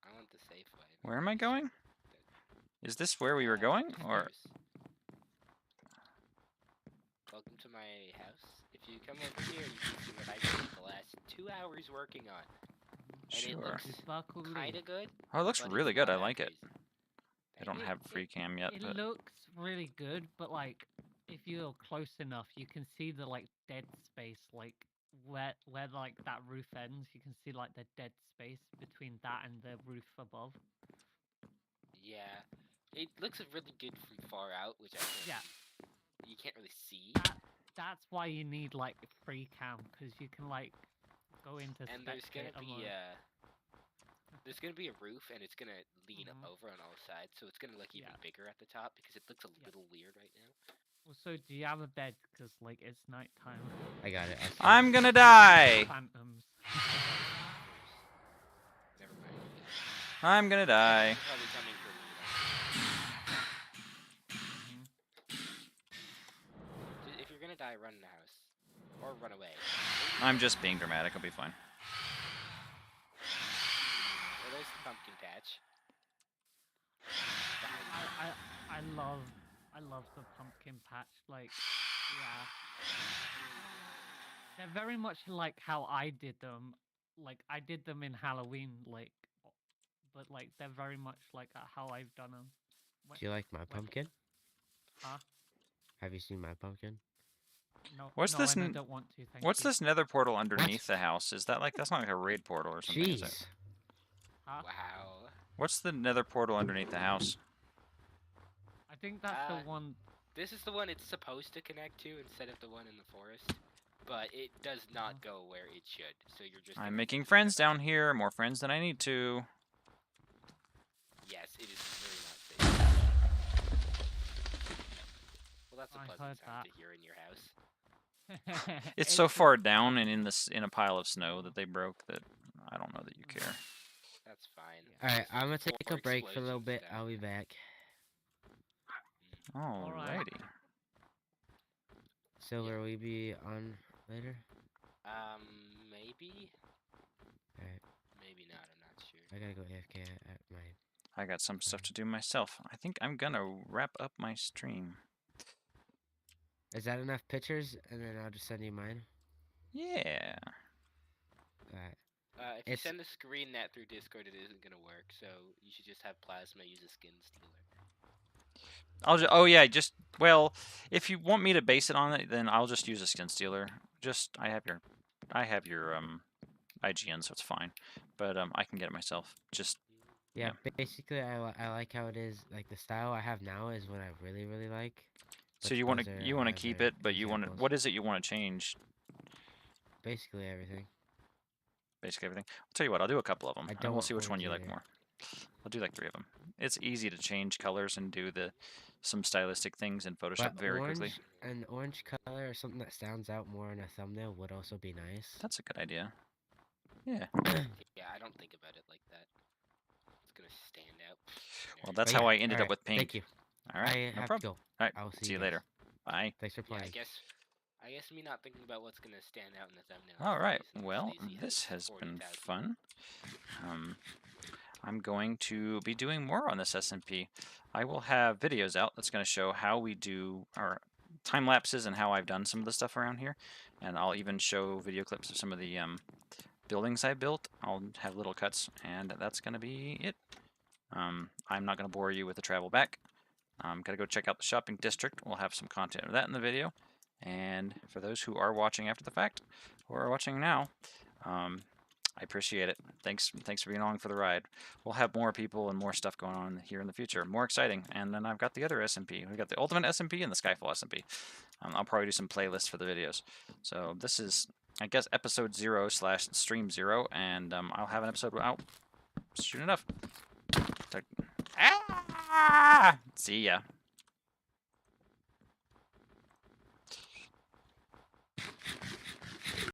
I want the safe way. Where am I going? Is this where we were going, or? Stairs. Welcome to my house. If you come over here, you can see what I spent the last 2 hours working on. And it Sure. looks kind of good. Oh, it looks but really it's good. not I that like it. crazy. I don't have free cam yet, It but looks really good, but like if you're close enough, you can see the like dead space, like where like that roof ends. You can see like the dead space between that and the roof above. Yeah, it looks really good from far out, which I can't. Yeah. You can't really see. That's why you need like free cam, because you can like go into And there's gonna spectator be mode. there's gonna be a roof, and it's gonna lean Mhm. over on all sides, so it's gonna look even Yeah. bigger at the top because it looks a Yeah. little weird right now. Also, do you have a bed? Because like it's nighttime. I got it. I'm gonna die. Phantoms. Never mind. I'm gonna die. They're probably coming for me. If you're gonna die, run in the house or run away. I'm just being dramatic. I'll be fine. Well, there's the pumpkin patch. I love the pumpkin patch. Like, yeah, they're very much like how I did them. Like I did them in Halloween. Like, but like they're very much like how I've done them. Do you like my pumpkin? Huh? Have you seen my pumpkin? No. What's no, this and I n- don't want to. Thank What's you. this nether portal underneath the house? Is that like, that's not like a raid portal or something, is it? Jeez. Huh? Wow. What's the nether portal underneath the house? I think that's the one. This is the one it's supposed to connect to instead of the one in the forest, but it does not go where it should. So you're just. I'm making friends down here, more friends than I need to. Yes, it is very not safe. Well, that's a I pleasant heard sound that. to hear in your house. It's so far down and in a pile of snow that they broke that I don't know that you care. That's fine. Alright, Just I'm gonna take four a break for a little explosions bit. down I'll be there. back. Alrighty. So will we be on later? Maybe. Alright, Maybe not. I'm not sure. I gotta go AFK at my. I got some stuff to do myself. I think I'm gonna wrap up my stream. Is that enough pictures? And then I'll just send you mine. Yeah. Alright. If you It's- send a screen net through Discord, it isn't gonna work. So you should just have Plasma use a skin stealer. Oh yeah, just, well, if you want me to base it on it, then I'll just use a skin stealer. Just, I have your IGN, so it's fine. But I can get it myself. Just, Yeah, basically I like how it is. Like the style I have now is what I really like. so but you want those to are keep other it, but you want to, examples. what is it you want to change? Basically everything. Basically everything. I'll tell you what, I'll do a couple of them, I and don't we'll want see which one you like orange more. I'll do like 3 of them. It's easy to change colors and do some stylistic things in Photoshop But very orange, quickly. an orange color or something that stands out more in a thumbnail would also be nice. That's a good idea. Yeah. Yeah, I don't think about it like that. It's gonna stand out. Well, that's Oh, how yeah, I ended up alright, with pink. Thank you. All right. I No have to problem. go. All right. I will See you guys. later. Bye. Thanks for Yeah, playing. I guess me not thinking about what's gonna stand out in the thumbnail. All right. Stacy Well, this has been fun. I'm going to be doing more on this SMP. I will have videos out that's going to show how we do our time lapses and how I've done some of the stuff around here. And I'll even show video clips of some of the buildings I built. I'll have little cuts, and that's going to be it. I'm not going to bore you with the travel back. Got to go check out the shopping district. We'll have some content of that in the video. And for those who are watching after the fact, or are watching now, I appreciate it. Thanks for being along for the ride. We'll have more people and more stuff going on here in the future. More exciting. And then I've got the other SMP. We've got the Ultimate SMP and the Skyfall SMP. I'll probably do some playlists for the videos. So this is, I guess, episode 0/stream 0, and I'll have an episode out soon enough. See ya.